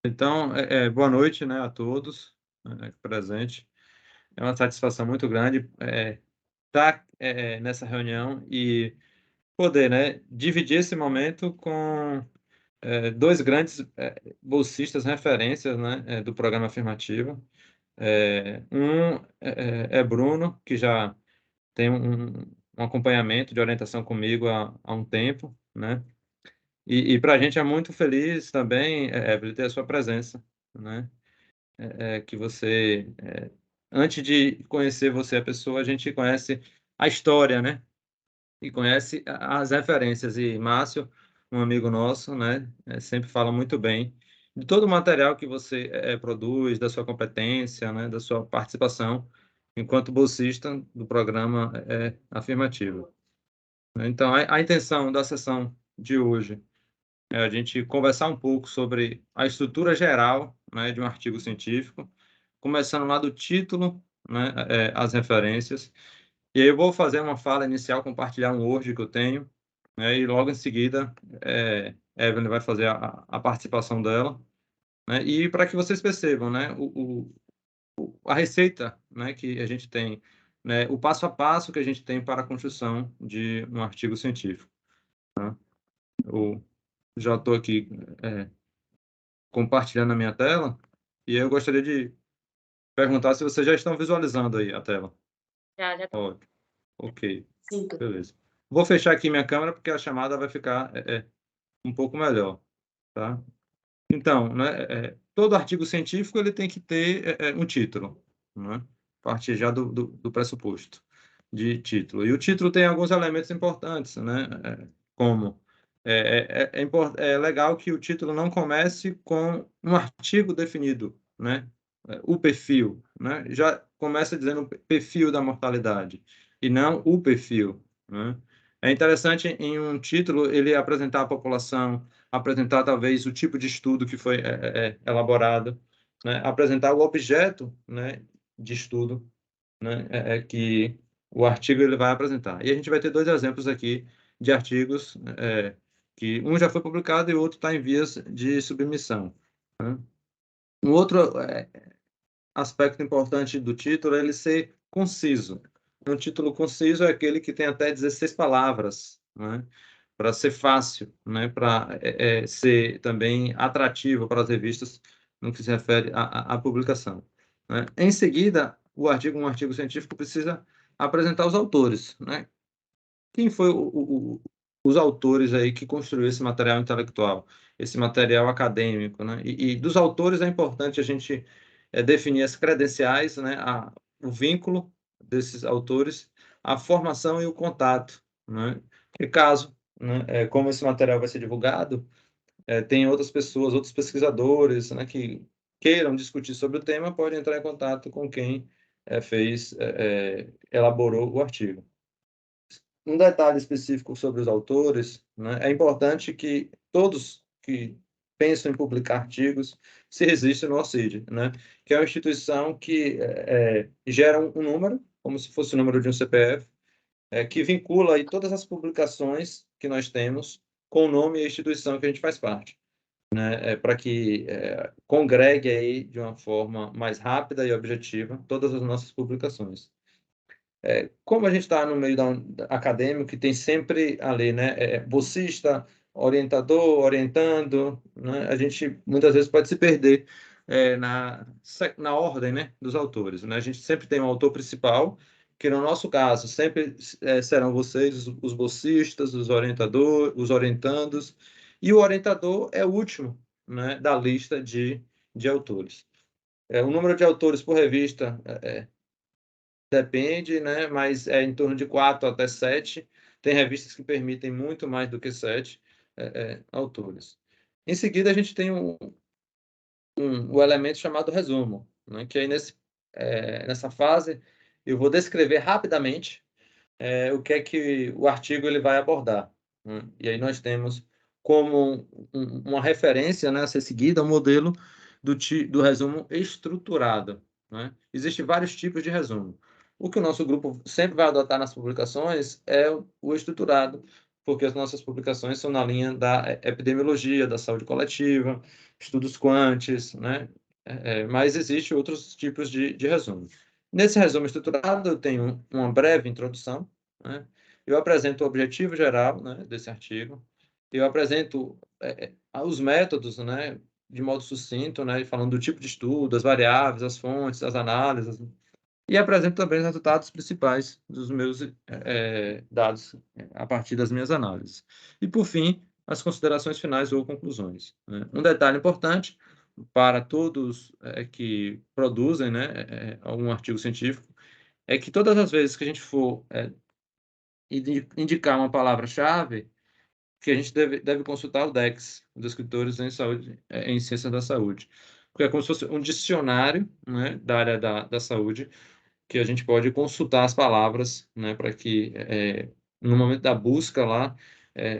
Então, boa noite, né, a todos, presente. É uma satisfação muito grande estar nessa reunião e poder, né, dividir esse momento com dois grandes bolsistas referências, né, do programa afirmativo. Um é Bruno, que já tem um acompanhamento de orientação comigo há um tempo, né? E para a gente é muito feliz também, Evelyn, ter a sua presença, né? Que você, antes de conhecer você, a pessoa, a gente conhece a história, né? E conhece as referências. E Márcio, um amigo nosso, né? Sempre fala muito bem de todo o material que você produz, da sua competência, né? Da sua participação enquanto bolsista do programa afirmativo. Então, a intenção da sessão de hoje é a gente conversar um pouco sobre a estrutura geral, né, de um artigo científico, começando lá do título, né, as referências. E aí eu vou fazer uma fala inicial, compartilhar um Word que eu tenho, né, e logo em seguida, Evelyn vai fazer a participação dela, né, e para que vocês percebam, né, a receita, né, que a gente tem, né, o passo a passo que a gente tem para a construção de um artigo científico. Tá? Eu já estou aqui compartilhando a minha tela, e eu gostaria de perguntar se vocês já estão visualizando aí a tela. Já tô. Ótimo, ok, Sim. beleza. Vou fechar aqui minha câmera porque a chamada vai ficar um pouco melhor, tá? Então, né, todo artigo científico ele tem que ter um título, né? A partir já do pressuposto de título. E o título tem alguns elementos importantes, né? Como é legal que o título não comece com um artigo definido, né? O perfil, né? Já começa dizendo o perfil da mortalidade e não o perfil, né? É interessante em um título ele apresentar a população, apresentar talvez o tipo de estudo que foi elaborado, né? Apresentar o objeto, né, de estudo, né, que o artigo ele vai apresentar. E a gente vai ter dois exemplos aqui de artigos que um já foi publicado e o outro está em vias de submissão, né? Um outro aspecto importante do título é ele ser conciso. Um título conciso é aquele que tem até 16 palavras, né? Para ser fácil, né? Para ser também atrativo para as revistas no que se refere à publicação, né? Em seguida, um artigo científico precisa apresentar os autores, né? Quem foi os autores aí que construiu esse material intelectual, esse material acadêmico, né? E dos autores é importante a gente definir as credenciais, né? O vínculo desses autores, a formação e o contato, né? E caso, né, como esse material vai ser divulgado, tem outras pessoas, outros pesquisadores, né, que queiram discutir sobre o tema, podem entrar em contato com quem elaborou o artigo. Um detalhe específico sobre os autores, né, é importante que todos que pensam em publicar artigos se registrem no OCID, né, que é uma instituição que gera um número, como se fosse o número de um CPF, que vincula aí todas as publicações que nós temos com o nome e a instituição que a gente faz parte, né, para que congregue aí de uma forma mais rápida e objetiva todas as nossas publicações. Como a gente está no meio acadêmico, que tem sempre ali, né, bolsista, orientador, orientando, né, a gente muitas vezes pode se perder na ordem, né, dos autores, né? A gente sempre tem um autor principal, que no nosso caso sempre serão vocês, os bolsistas, os orientadores, os orientandos, e o orientador é o último, né, da lista de autores. O número de autores por revista depende, né? Mas é em torno de 4 até 7. Tem revistas que permitem muito mais do que 7 autores. Em seguida, a gente tem o elemento chamado resumo, né? Que aí nessa fase eu vou descrever rapidamente o que é que o artigo ele vai abordar, né? E aí nós temos como uma referência, né, a ser seguida, o modelo do resumo estruturado, né? Existem vários tipos de resumo. O que o nosso grupo sempre vai adotar nas publicações é o estruturado, porque as nossas publicações são na linha da epidemiologia, da saúde coletiva, estudos quantis, né? Mas existem outros tipos de resumo. Nesse resumo estruturado, eu tenho uma breve introdução, né? Eu apresento o objetivo geral, né, desse artigo, eu apresento os métodos, né, de modo sucinto, né, falando do tipo de estudo, as variáveis, as fontes, as análises, e apresento também os resultados principais dos meus dados a partir das minhas análises. E, por fim, as considerações finais ou conclusões, né? Um detalhe importante para todos que produzem, né, algum artigo científico é que todas as vezes que a gente for indicar uma palavra-chave, que a gente deve consultar o DEX, dos escritores em saúde, em ciência da saúde, porque é como se fosse um dicionário, né, da área da saúde, que a gente pode consultar as palavras, né, para que no momento da busca lá,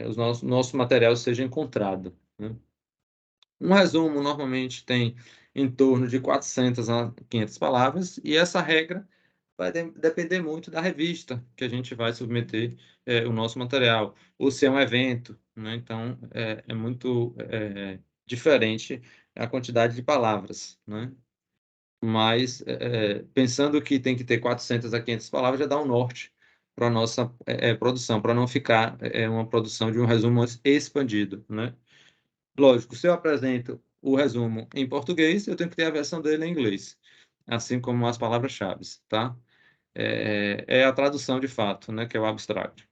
o nosso material seja encontrado, né? Um resumo normalmente tem em torno de 400 a 500 palavras, e essa regra vai depender muito da revista que a gente vai submeter o nosso material, ou se é um evento, né? Então, é muito diferente a quantidade de palavras, né? Mas, pensando que tem que ter 400 a 500 palavras, já dá um norte para a nossa produção, para não ficar uma produção de um resumo expandido, né? Lógico, se eu apresento o resumo em português, eu tenho que ter a versão dele em inglês, assim como as palavras-chave, tá? É a tradução de fato, né, que é o abstract.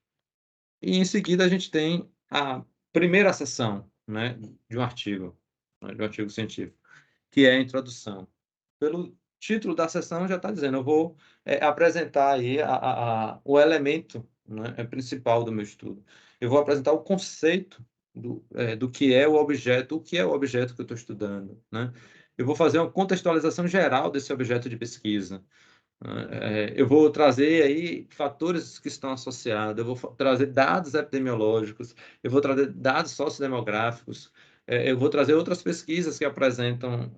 E em seguida a gente tem a primeira seção, né, de um artigo, né, de um artigo científico, que é a introdução. Pelo título da sessão já está dizendo, eu vou apresentar aí o elemento, né, principal do meu estudo. Eu vou apresentar o conceito do que é o objeto que eu estou estudando, né? Eu vou fazer uma contextualização geral desse objeto de pesquisa. Eu vou trazer aí fatores que estão associados, eu vou trazer dados epidemiológicos, eu vou trazer dados sociodemográficos, eu vou trazer outras pesquisas que apresentam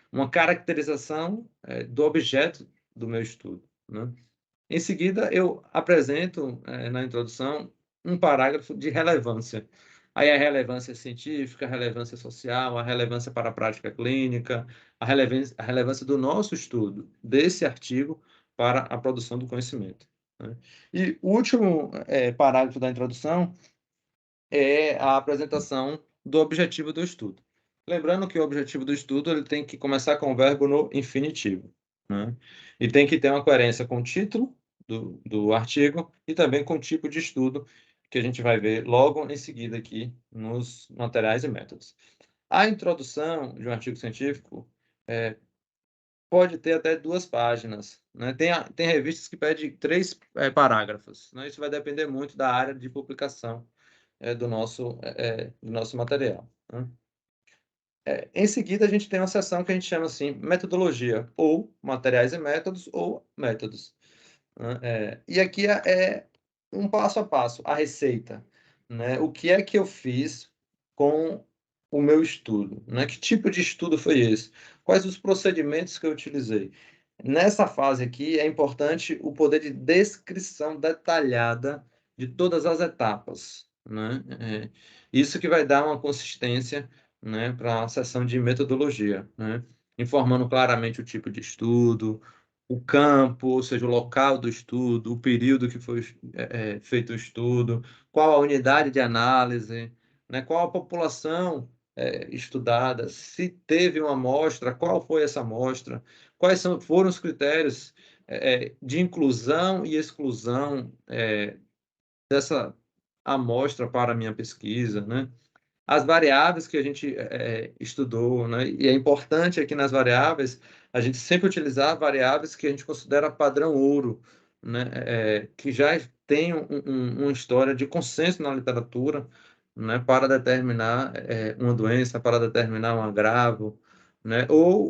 uma caracterização do objeto do meu estudo, né? Em seguida, eu apresento, na introdução, um parágrafo de relevância. Aí a relevância científica, a relevância social, a relevância para a prática clínica, a relevância do nosso estudo, desse artigo, para a produção do conhecimento, né? E o último parágrafo da introdução é a apresentação do objetivo do estudo. Lembrando que o objetivo do estudo ele tem que começar com o verbo no infinitivo, né? E tem que ter uma coerência com o título do artigo e também com o tipo de estudo que a gente vai ver logo em seguida aqui nos materiais e métodos. A introdução de um artigo científico pode ter até 2 páginas, né? Tem revistas que pedem 3 parágrafos, né? Isso vai depender muito da área de publicação do nosso material, né? Em seguida, a gente tem uma seção que a gente chama assim, metodologia, ou materiais e métodos, ou métodos, né? E aqui é um passo a passo, a receita, né? O que é que eu fiz com o meu estudo, né? Que tipo de estudo foi esse? Quais os procedimentos que eu utilizei? Nessa fase aqui, é importante o poder de descrição detalhada de todas as etapas, né? Isso que vai dar uma consistência, né, para a seção de metodologia, né? Informando claramente o tipo de estudo, o campo, ou seja, o local do estudo, o período que foi feito o estudo, qual a unidade de análise, né, qual a população estudada, se teve uma amostra, qual foi essa amostra, foram os critérios de inclusão e exclusão dessa amostra para a minha pesquisa, né? As variáveis que a gente estudou, né? E é importante aqui nas variáveis a gente sempre utilizar variáveis que a gente considera padrão ouro, né? Que já tem uma história de consenso na literatura, né? Para determinar uma doença, para determinar um agravo, né? Ou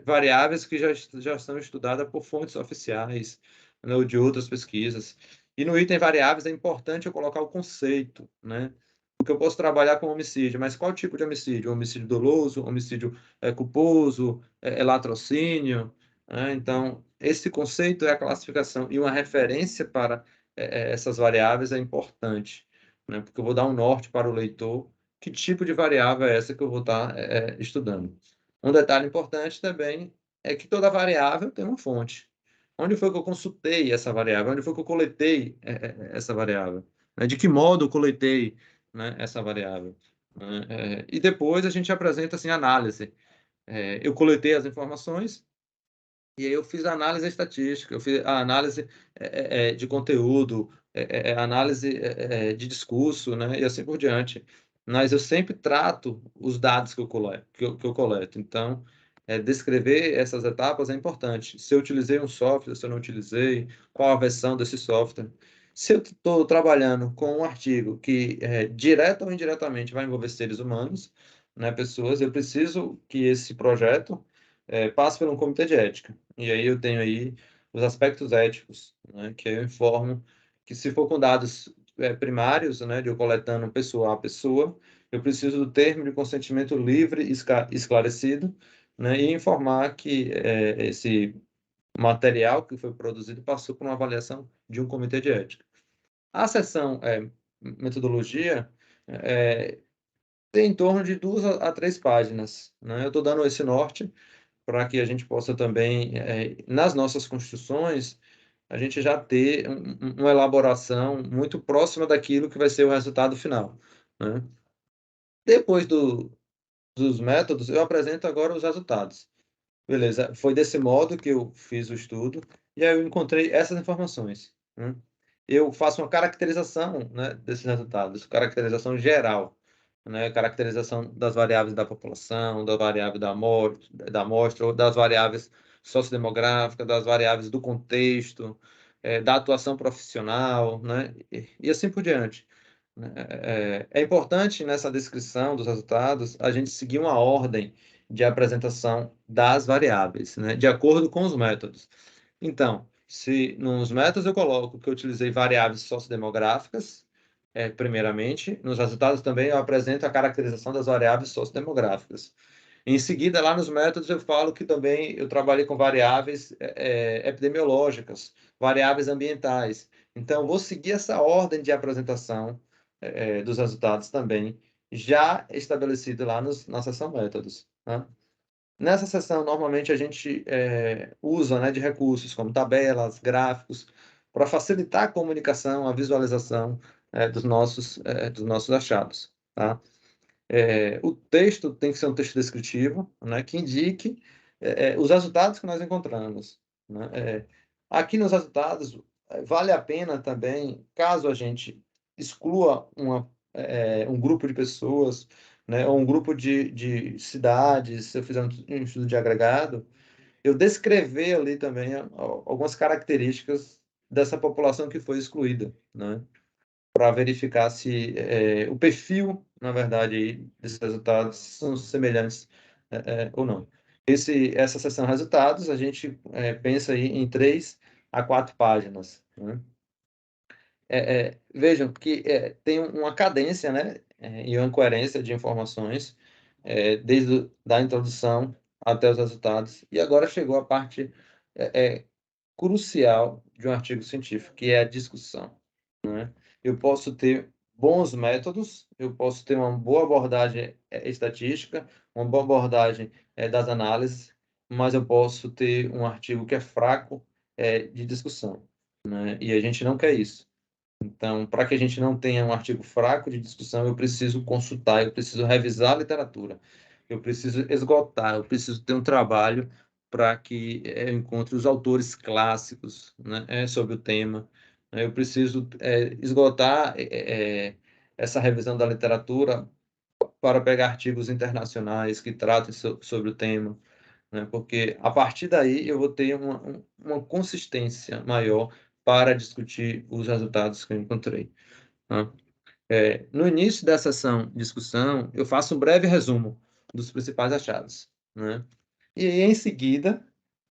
variáveis que já são estudadas por fontes oficiais, né? Ou de outras pesquisas. E no item variáveis é importante eu colocar o conceito, né? Porque eu posso trabalhar com homicídio, mas qual tipo de homicídio? Homicídio doloso, homicídio culposo, latrocínio, né? Então, esse conceito é a classificação e uma referência para essas variáveis é importante, né? Porque eu vou dar um norte para o leitor, que tipo de variável é essa que eu vou estar estudando. Um detalhe importante também é que toda variável tem uma fonte. Onde foi que eu consultei essa variável? Onde foi que eu coletei essa variável? Né? De que modo eu coletei, né, essa variável? E depois a gente apresenta assim, análise. Eu coletei as informações e aí eu fiz a análise estatística, eu fiz a análise de conteúdo, análise de discurso, né? E assim por diante. Mas eu sempre trato os dados que eu coleto. Então, descrever essas etapas é importante. Se eu utilizei um software, se eu não utilizei, qual a versão desse software. Se eu estou trabalhando com um artigo que direta ou indiretamente vai envolver seres humanos, né, pessoas, eu preciso que esse projeto passe por um comitê de ética. E aí eu tenho aí os aspectos éticos, né, que eu informo que se for com dados primários, né, de eu coletando pessoa a pessoa, eu preciso do termo de consentimento livre e esclarecido, né, e informar que esse material que foi produzido passou por uma avaliação de um comitê de ética. A seção metodologia tem em torno de 2 a 3 páginas, né? Eu estou dando esse norte para que a gente possa também, nas nossas construções, a gente já ter uma elaboração muito próxima daquilo que vai ser o resultado final, né? Depois dos métodos, eu apresento agora os resultados. Beleza, foi desse modo que eu fiz o estudo, e aí eu encontrei essas informações, né? Eu faço uma caracterização, né, desses resultados, caracterização geral, né, caracterização das variáveis da população, da variável da amostra, ou das variáveis sociodemográficas, das variáveis do contexto, da atuação profissional, né, e assim por diante. É importante nessa descrição dos resultados a gente seguir uma ordem de apresentação das variáveis, né, de acordo com os métodos. Então, se nos métodos eu coloco que eu utilizei variáveis sociodemográficas, primeiramente, nos resultados também eu apresento a caracterização das variáveis sociodemográficas. Em seguida, lá nos métodos eu falo que também eu trabalhei com variáveis epidemiológicas, variáveis ambientais. Então, eu vou seguir essa ordem de apresentação dos resultados também, já estabelecida lá na seção métodos, né? Nessa seção, normalmente, a gente usa, né, de recursos como tabelas, gráficos, para facilitar a comunicação, a visualização dos nossos achados, tá? O texto tem que ser um texto descritivo, né, que indique os resultados que nós encontramos, né? Aqui nos resultados, vale a pena também, caso a gente exclua um grupo de pessoas, né, ou um grupo de cidades, se eu fizer um estudo de agregado, eu descrever ali também algumas características dessa população que foi excluída, né? Para verificar se o perfil, na verdade, aí, desses resultados são semelhantes ou não. Essa seção resultados, a gente pensa aí em 3 a 4 páginas, né? Vejam que tem uma cadência, né, e uma coerência de informações desde da introdução até os resultados. E agora chegou a parte crucial de um artigo científico, que é a discussão, né? Eu posso ter bons métodos, eu posso ter uma boa abordagem estatística, uma boa abordagem das análises, mas eu posso ter um artigo que é fraco de discussão, né? E a gente não quer isso. Então, para que a gente não tenha um artigo fraco de discussão, eu preciso consultar, eu preciso revisar a literatura, eu preciso esgotar, eu preciso ter um trabalho para que eu encontre os autores clássicos, né, sobre o tema. Eu preciso esgotar essa revisão da literatura para pegar artigos internacionais que tratem sobre o tema, né, porque a partir daí eu vou ter uma consistência maior para discutir os resultados que eu encontrei, né? No início da sessão de discussão, eu faço um breve resumo dos principais achados, né? E aí, em seguida,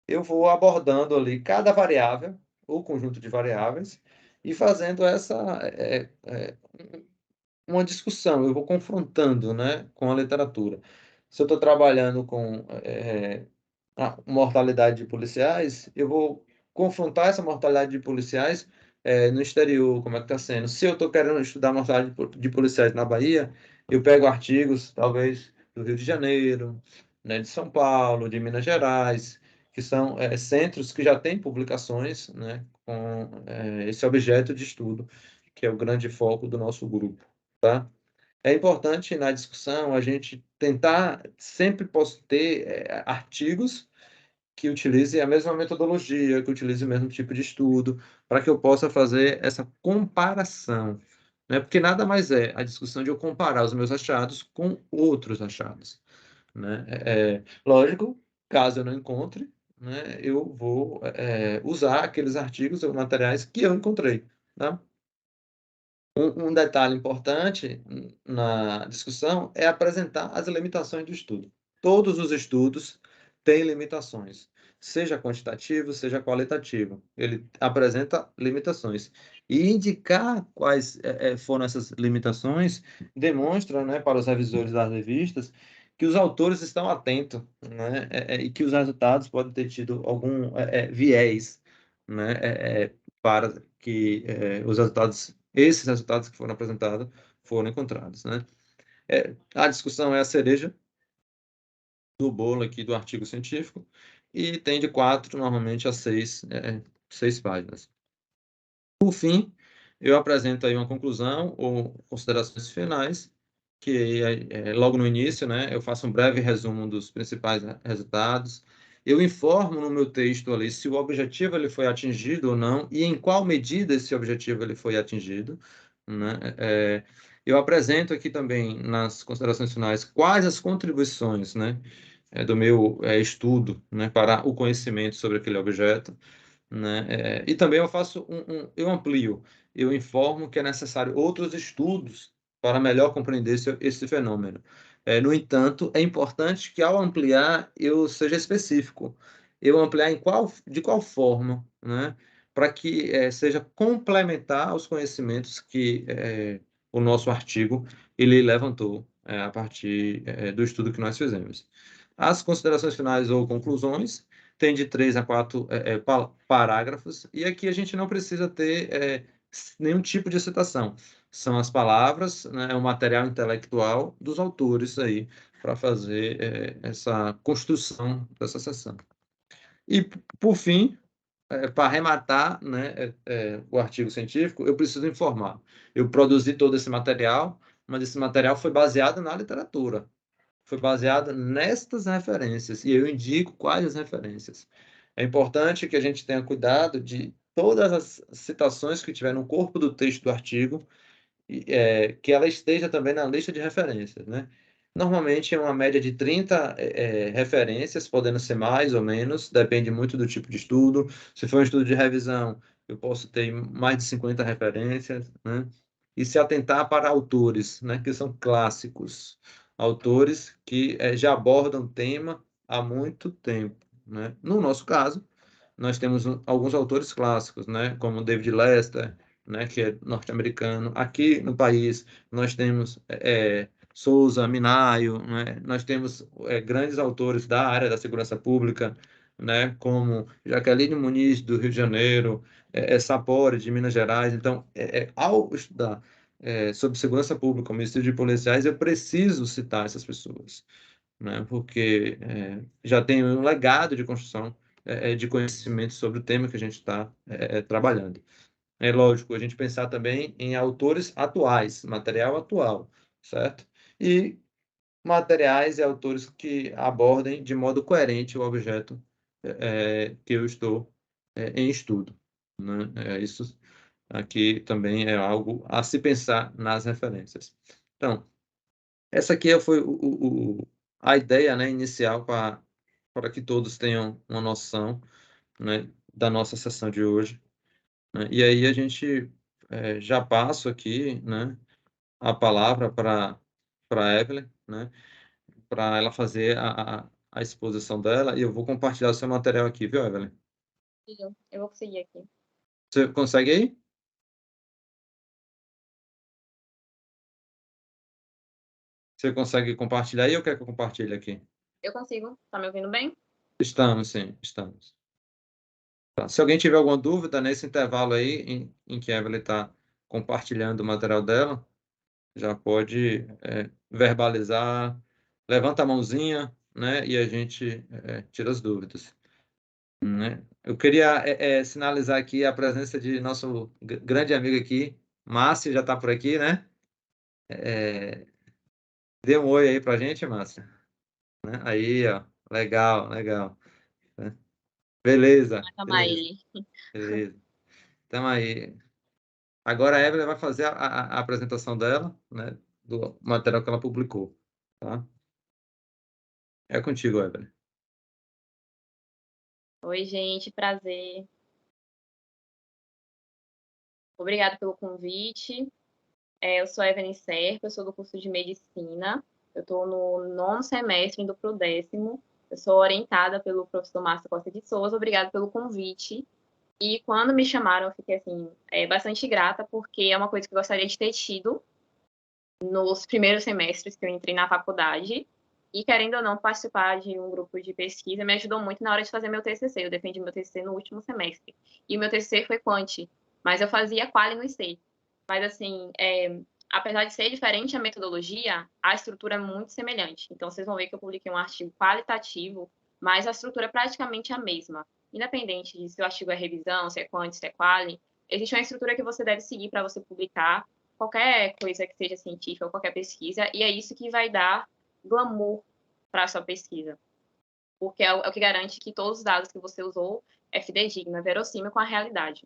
eu vou abordando ali cada variável, ou conjunto de variáveis, e fazendo uma discussão, eu vou confrontando, né, com a literatura. Se eu estou trabalhando com a mortalidade de policiais, eu vou confrontar essa mortalidade de policiais no exterior, como é que está sendo. Se eu estou querendo estudar mortalidade de policiais na Bahia, eu pego artigos, talvez, do Rio de Janeiro, né, de São Paulo, de Minas Gerais, que são centros que já têm publicações, né, com esse objeto de estudo, que é o grande foco do nosso grupo, tá? É importante na discussão a gente tentar sempre ter artigos que utilize a mesma metodologia, que utilize o mesmo tipo de estudo, para que eu possa fazer essa comparação, né? Porque nada mais é a discussão de eu comparar os meus achados com outros achados, né? Lógico, caso eu não encontre, né, eu vou usar aqueles artigos ou materiais que eu encontrei, tá? Um detalhe importante na discussão é apresentar as limitações do estudo. Todos os estudos têm limitações, seja quantitativo, seja qualitativo. Ele apresenta limitações. E indicar quais foram essas limitações demonstra, né, para os revisores das revistas que os autores estão atentos, né, e que os resultados podem ter tido algum viés, né, para que esses resultados que foram apresentados foram encontrados, né? A discussão é a cereja do bolo aqui do artigo científico e tem de 4, normalmente, a 6 páginas. Por fim, eu apresento aí uma conclusão ou considerações finais, que logo no início, né, eu faço um breve resumo dos principais resultados. Eu informo no meu texto ali se o objetivo ele foi atingido ou não e em qual medida esse objetivo ele foi atingido, né? Eu apresento aqui também nas considerações finais quais as contribuições, né, do meu estudo, né, para o conhecimento sobre aquele objeto, né? E também eu faço eu amplio, eu informo que é necessário outros estudos para melhor compreender esse fenômeno. No entanto, é importante que ao ampliar eu seja específico. Eu ampliar de qual forma, né? Para que seja complementar aos conhecimentos que o nosso artigo ele levantou a partir do estudo que nós fizemos. As considerações finais ou conclusões tem de 3 a 4 parágrafos, e aqui a gente não precisa ter nenhum tipo de citação. São as palavras, né, o material intelectual dos autores aí, para fazer essa construção dessa sessão. E, por fim, para arrematar, né, o artigo científico, eu preciso informar. Eu produzi todo esse material, mas esse material foi baseado na literatura, foi baseada nestas referências, e eu indico quais as referências. É importante que a gente tenha cuidado de todas as citações que tiver no corpo do texto do artigo, que ela esteja também na lista de referências, né? Normalmente é uma média de 30 referências, podendo ser mais ou menos, depende muito do tipo de estudo. Se for um estudo de revisão, eu posso ter mais de 50 referências, né? E se atentar para autores, né, que são clássicos, autores que já abordam o tema há muito tempo, né? No nosso caso, nós temos alguns autores clássicos, né, como David Lester, né, que é norte-americano. Aqui no país, nós temos Souza, Minayo, né? Nós temos grandes autores da área da segurança pública, né, como Jaqueline Muniz, do Rio de Janeiro, Sapori, de Minas Gerais. Então, ao estudar sobre segurança pública, homicídio de policiais, eu preciso citar essas pessoas, né, porque já tem um legado de construção de conhecimento sobre o tema que a gente está trabalhando. É lógico, a gente pensar também em autores atuais, material atual, certo? E materiais e autores que abordem de modo coerente o objeto que eu estou em estudo, né? Isso aqui também é algo a se pensar nas referências. Então, essa aqui foi a ideia, né, inicial para que todos tenham uma noção, né, da nossa sessão de hoje, né? E aí a gente já passo aqui, né, a palavra para Evelyn, né, para ela fazer a exposição dela, e eu vou compartilhar o seu material aqui, viu, Evelyn? Eu vou conseguir aqui. Você consegue aí? Você consegue compartilhar aí ou quer que eu compartilhe aqui? Eu consigo. Tá me ouvindo bem? Estamos, sim, estamos. Tá? Se alguém tiver alguma dúvida nesse intervalo aí, em que a Evelyn está compartilhando o material dela, já pode verbalizar, levanta a mãozinha, né, e a gente tira as dúvidas. Né? Eu queria sinalizar aqui a presença de nosso grande amigo aqui, Márcio, já está por aqui, né? Dê um oi aí para a gente, Márcio. Né? Aí, ó, legal, legal. Né? Beleza, Chamar beleza, ele. beleza. Então aí, agora a Evelyn vai fazer a apresentação dela, né, do material que ela publicou, tá? É contigo, Evelyn. Oi, gente, prazer. Obrigada pelo convite. Eu sou a Evelyn Serpa, eu sou do curso de Medicina. Eu estou no 9º semestre, indo para o 10º. Eu sou orientada pelo professor Márcio Costa de Souza. Obrigada pelo convite. E quando me chamaram, eu fiquei assim, bastante grata, porque é uma coisa que eu gostaria de ter tido nos primeiros semestres que eu entrei na faculdade. E, querendo ou não, participar de um grupo de pesquisa me ajudou muito na hora de fazer meu TCC. Eu defendi meu TCC no último semestre. E o meu TCC foi Quant, mas eu fazia Quali no IC. Mas, assim, apesar de ser diferente a metodologia, a estrutura é muito semelhante. Então, vocês vão ver que eu publiquei um artigo qualitativo, mas a estrutura é praticamente a mesma. Independente de se o artigo é revisão, se é Quant, se é Quali, existe uma estrutura que você deve seguir para você publicar qualquer coisa que seja científica ou qualquer pesquisa, e é isso que vai dar glamour para a sua pesquisa, porque é o que garante que todos os dados que você usou é fidedigno, é verossímil com a realidade.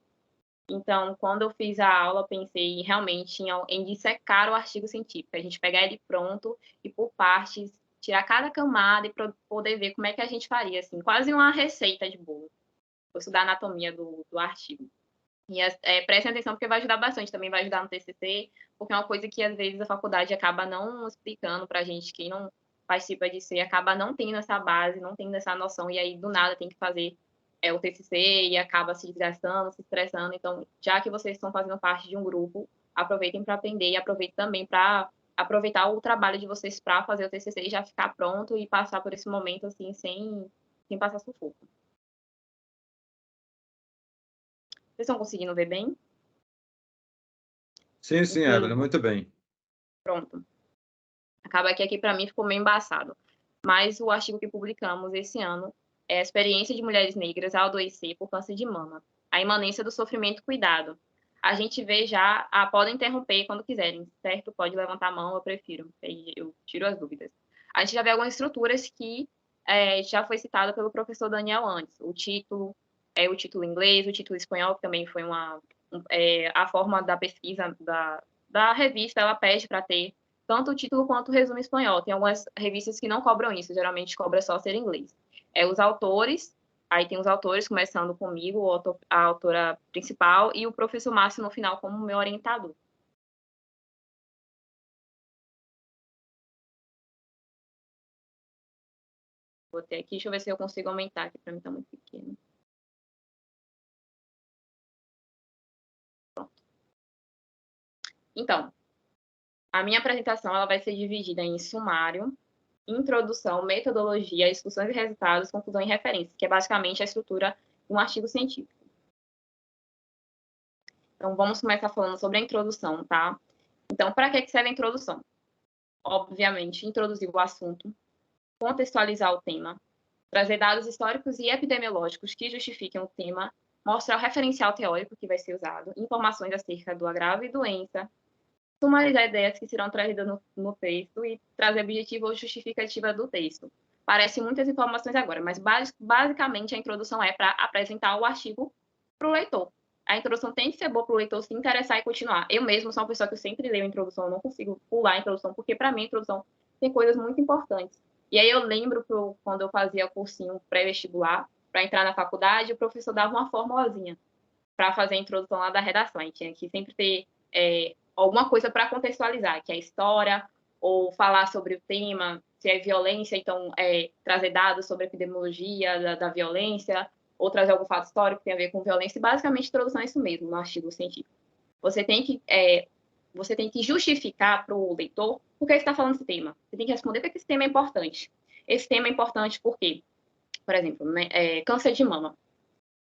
Então, quando eu fiz a aula, eu pensei realmente em dissecar o artigo científico, a gente pegar ele pronto e por partes, tirar cada camada e poder ver como é que a gente faria, assim, quase uma receita de bolo. Vou estudar a anatomia do artigo. E prestem atenção porque vai ajudar bastante, também vai ajudar no TCC, porque é uma coisa que às vezes a faculdade acaba não explicando para a gente, quem não participa de ser, acaba não tendo essa base, não tendo essa noção, e aí do nada tem que fazer o TCC e acaba se desgastando, se estressando. Então, já que vocês estão fazendo parte de um grupo, aproveitem para aprender e aproveitem também para aproveitar o trabalho de vocês para fazer o TCC e já ficar pronto e passar por esse momento assim, sem passar sufoco. Vocês estão conseguindo ver bem? Sim, sim, Enfim, Evelyn, muito bem. pronto. Acaba que aqui para mim ficou meio embaçado. Mas o artigo que publicamos esse ano é a experiência de mulheres negras ao adoecer por câncer de mama, a imanência do sofrimento e cuidado. A gente vê já, podem interromper quando quiserem, certo? Pode levantar a mão, eu prefiro, aí eu tiro as dúvidas. A gente já vê algumas estruturas que já foi citada pelo professor Daniel antes. O título em inglês, o título espanhol, que também foi a forma da pesquisa da revista, ela pede para ter tanto o título quanto o resumo espanhol. Tem algumas revistas que não cobram isso, geralmente cobra só ser inglês. Os autores, aí tem os autores, começando comigo, a autora principal, e o professor Márcio no final como meu orientador. Vou ter aqui, deixa eu ver se eu consigo aumentar aqui, para mim tá muito pequeno. Pronto. Então, a minha apresentação ela vai ser dividida em sumário, introdução, metodologia, discussões de resultados, conclusão e referências, que é basicamente a estrutura de um artigo científico. Então, vamos começar falando sobre a introdução, tá? Então, para que serve a introdução? Obviamente, introduzir o assunto, contextualizar o tema, trazer dados históricos e epidemiológicos que justifiquem o tema, mostrar o referencial teórico que vai ser usado, informações acerca do agravo e doença, sumarizar ideias que serão trazidas no texto e trazer objetivo ou justificativa do texto. Parece muitas informações agora, mas basicamente a introdução é para apresentar o artigo para o leitor. A introdução tem que ser boa para o leitor se interessar e continuar. Eu mesmo sou uma pessoa que eu sempre leio a introdução, eu não consigo pular a introdução, porque para mim a introdução tem coisas muito importantes. E aí eu lembro quando eu fazia cursinho pré-vestibular, para entrar na faculdade, o professor dava uma formulazinha para fazer a introdução lá da redação. A gente tinha que sempre ter alguma coisa para contextualizar, que é a história, ou falar sobre o tema, se é violência, então trazer dados sobre a epidemiologia da violência, ou trazer algum fato histórico que tem a ver com violência, e basicamente a introdução é isso mesmo, no artigo científico. Você tem que justificar para o leitor por que você está falando desse tema. Você tem que responder porque esse tema é importante. Esse tema é importante porque, por exemplo, câncer de mama.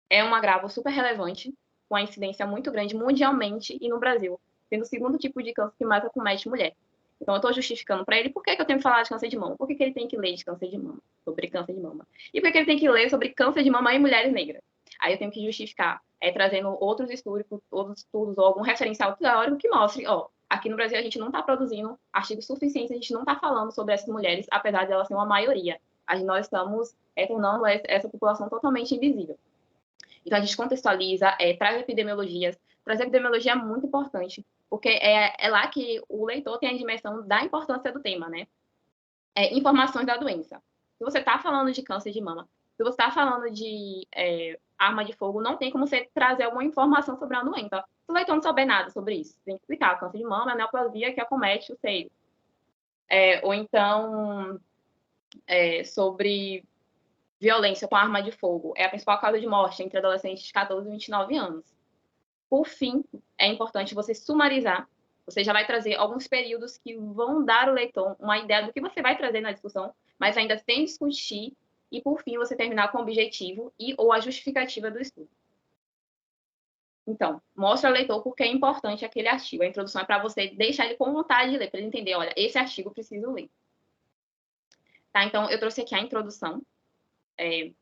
é um agravo super relevante, com a incidência muito grande mundialmente e no Brasil, sendo o segundo tipo de câncer que mais acomete mulher. Então, eu estou justificando para ele por que eu tenho que falar de câncer de mama, por que ele tem que ler de câncer de mama, sobre câncer de mama, e por que ele tem que ler sobre câncer de mama em mulheres negras. Aí eu tenho que justificar, trazendo outros estudos ou algum referencial teórico que mostre, ó, aqui no Brasil a gente não está produzindo artigos suficientes, a gente não está falando sobre essas mulheres, apesar de elas serem uma maioria. Nós estamos tornando essa população totalmente invisível. Então, a gente contextualiza, traz epidemiologias. Trazer epidemiologia é muito importante, porque é lá que o leitor tem a dimensão da importância do tema, né? Informações da doença. Se você está falando de câncer de mama, se você está falando de arma de fogo, não tem como você trazer alguma informação sobre a doença. Se o leitor não souber nada sobre isso, tem que explicar. Câncer de mama é a neoplasia que acomete o seio. Ou então, sobre violência com arma de fogo. É a principal causa de morte entre adolescentes de 14 e 29 anos. Por fim, é importante você sumarizar. Você já vai trazer alguns períodos que vão dar ao leitor uma ideia do que você vai trazer na discussão, mas ainda sem discutir. E, por fim, você terminar com o objetivo ou a justificativa do estudo. Então, mostra ao leitor por que é importante aquele artigo. A introdução é para você deixar ele com vontade de ler, para ele entender, olha, esse artigo eu preciso ler. Tá? Então, eu trouxe aqui a introdução que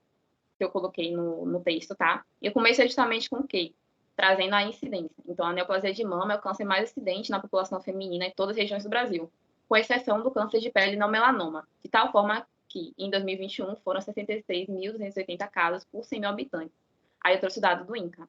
eu coloquei no texto, tá? E eu comecei justamente com o quê? Trazendo a incidência. Então, a neoplasia de mama é o câncer mais incidente na população feminina em todas as regiões do Brasil, com exceção do câncer de pele não melanoma, de tal forma que, em 2021, foram 66.280 casos por 100 mil habitantes. Aí eu trouxe o dado do INCA.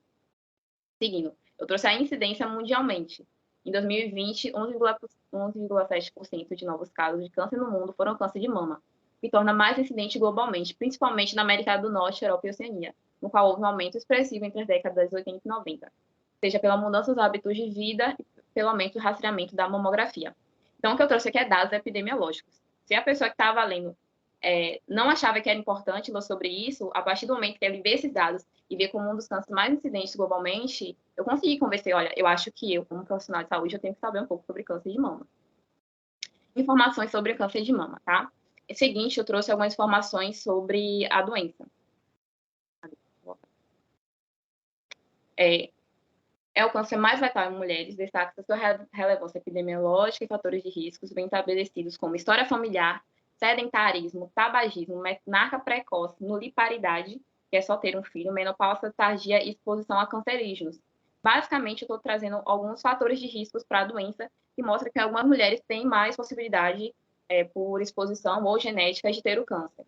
Seguindo, eu trouxe a incidência mundialmente. Em 2020, 11,7% de novos casos de câncer no mundo foram câncer de mama, que torna mais incidente globalmente, principalmente na América do Norte, Europa e Oceania, no qual houve um aumento expressivo entre as décadas de 80 e 90, seja pela mudança dos hábitos de vida e pelo aumento do rastreamento da mamografia. Então, o que eu trouxe aqui é dados epidemiológicos. Se a pessoa que estava lendo não achava que era importante ler sobre isso, a partir do momento que ele vê esses dados e ver como um dos cânceres mais incidentes globalmente, eu consegui convencer, olha, eu acho que eu, como profissional de saúde, eu tenho que saber um pouco sobre câncer de mama. Informações sobre câncer de mama, tá? Em seguinte, eu trouxe algumas informações sobre a doença. É o câncer mais letal em mulheres, destaca sua relevância epidemiológica e fatores de riscos bem estabelecidos como história familiar, sedentarismo, tabagismo, menarca precoce, nuliparidade, que é só ter um filho, menopausa tardia e exposição a cancerígenos. Basicamente, eu estou trazendo alguns fatores de riscos para a doença que mostram que algumas mulheres têm mais possibilidade, por exposição ou genética, de ter o câncer.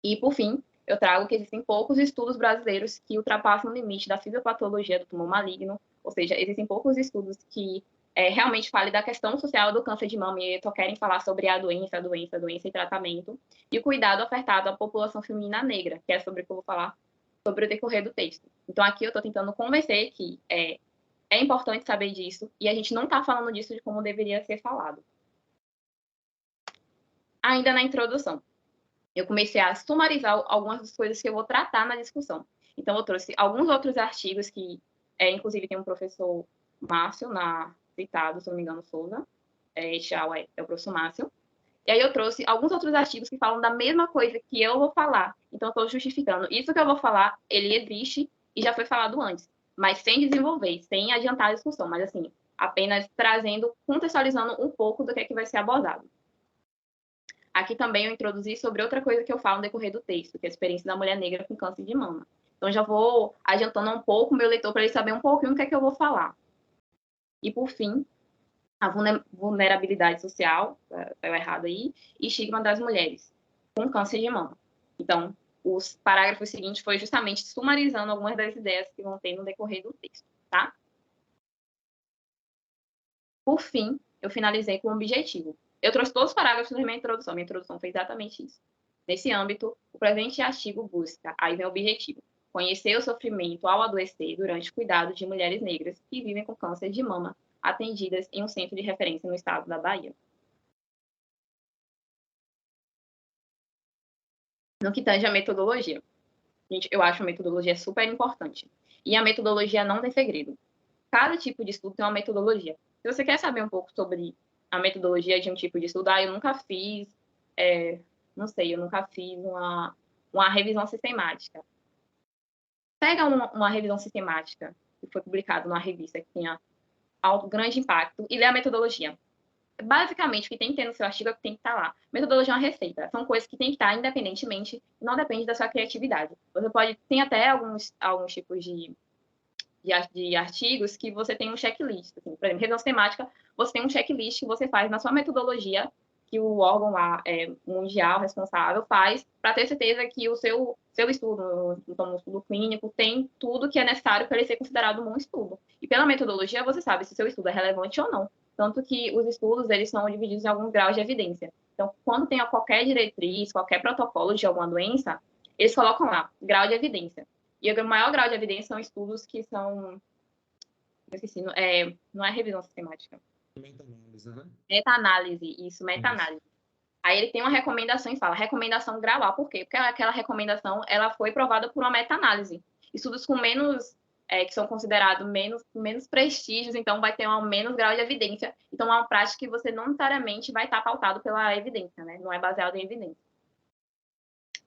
E, por fim, eu trago que existem poucos estudos brasileiros que ultrapassam o limite da fisiopatologia do tumor maligno, ou seja, existem poucos estudos que realmente falem da questão social do câncer de mama e só querem falar sobre a doença e tratamento, e o cuidado ofertado à população feminina negra, que é sobre o que eu vou falar sobre o decorrer do texto. Então, aqui eu estou tentando convencer que é importante saber disso, e a gente não está falando disso de como deveria ser falado. Ainda na introdução, eu comecei a sumarizar algumas das coisas que eu vou tratar na discussão. Então, eu trouxe alguns outros artigos que, inclusive, tem um professor Márcio, citado, se não me engano, Souza, este é o professor Márcio. E aí eu trouxe alguns outros artigos que falam da mesma coisa que eu vou falar. Então, eu estou justificando. Isso que eu vou falar, ele existe e já foi falado antes, mas sem desenvolver, sem adiantar a discussão, mas assim, apenas trazendo, contextualizando um pouco do que é que vai ser abordado. Aqui também eu introduzi sobre outra coisa que eu falo no decorrer do texto, que é a experiência da mulher negra com câncer de mama. Então, já vou adiantando um pouco o meu leitor para ele saber um pouquinho o que é que eu vou falar. E, por fim, a vulnerabilidade social, está errado aí, e estigma das mulheres com câncer de mama. Então, os parágrafos seguintes foi justamente sumarizando algumas das ideias que vão ter no decorrer do texto, tá? Por fim, eu finalizei com o objetivo. Eu trouxe todos os parágrafos da minha introdução. Minha introdução foi exatamente isso. Nesse âmbito, o presente artigo busca, aí vem o objetivo, conhecer o sofrimento ao adoecer durante o cuidado de mulheres negras que vivem com câncer de mama, atendidas em um centro de referência no estado da Bahia. No que tange a metodologia. Gente, eu acho a metodologia super importante. E a metodologia não tem segredo. Cada tipo de estudo tem uma metodologia. Se você quer saber um pouco sobre a metodologia de um tipo de estudo, eu nunca fiz, não sei, eu nunca fiz uma revisão sistemática. pega uma revisão sistemática que foi publicada numa revista que tenha grande impacto e lê a metodologia. Basicamente, o que tem que ter no seu artigo é o que tem que estar lá. Metodologia é uma receita. São coisas que tem que estar independentemente, não depende da sua criatividade. Você pode, tem até alguns tipos de artigos que você tem um checklist. Assim, por exemplo, revisão sistemática, você tem um checklist que você faz na sua metodologia, que o órgão lá mundial responsável faz, para ter certeza que o seu estudo, então, no estudo clínico, tem tudo que é necessário para ele ser considerado um bom estudo. E pela metodologia, você sabe se o seu estudo é relevante ou não. Tanto que os estudos, eles são divididos em alguns graus de evidência. Então, quando tem qualquer diretriz, qualquer protocolo de alguma doença, eles colocam lá, grau de evidência. E o maior grau de evidência são estudos que são... Eu esqueci, não é revisão sistemática. Meta-análise, né? Meta-análise, isso, meta-análise. Aí ele tem uma recomendação e fala, recomendação grau A. Por quê? Porque aquela recomendação, ela foi provada por uma meta-análise. Estudos com menos, que são considerados menos prestígios, então vai ter um menos grau de evidência. Então é uma prática que você não necessariamente vai estar pautado pela evidência, né? Não é baseado em evidência.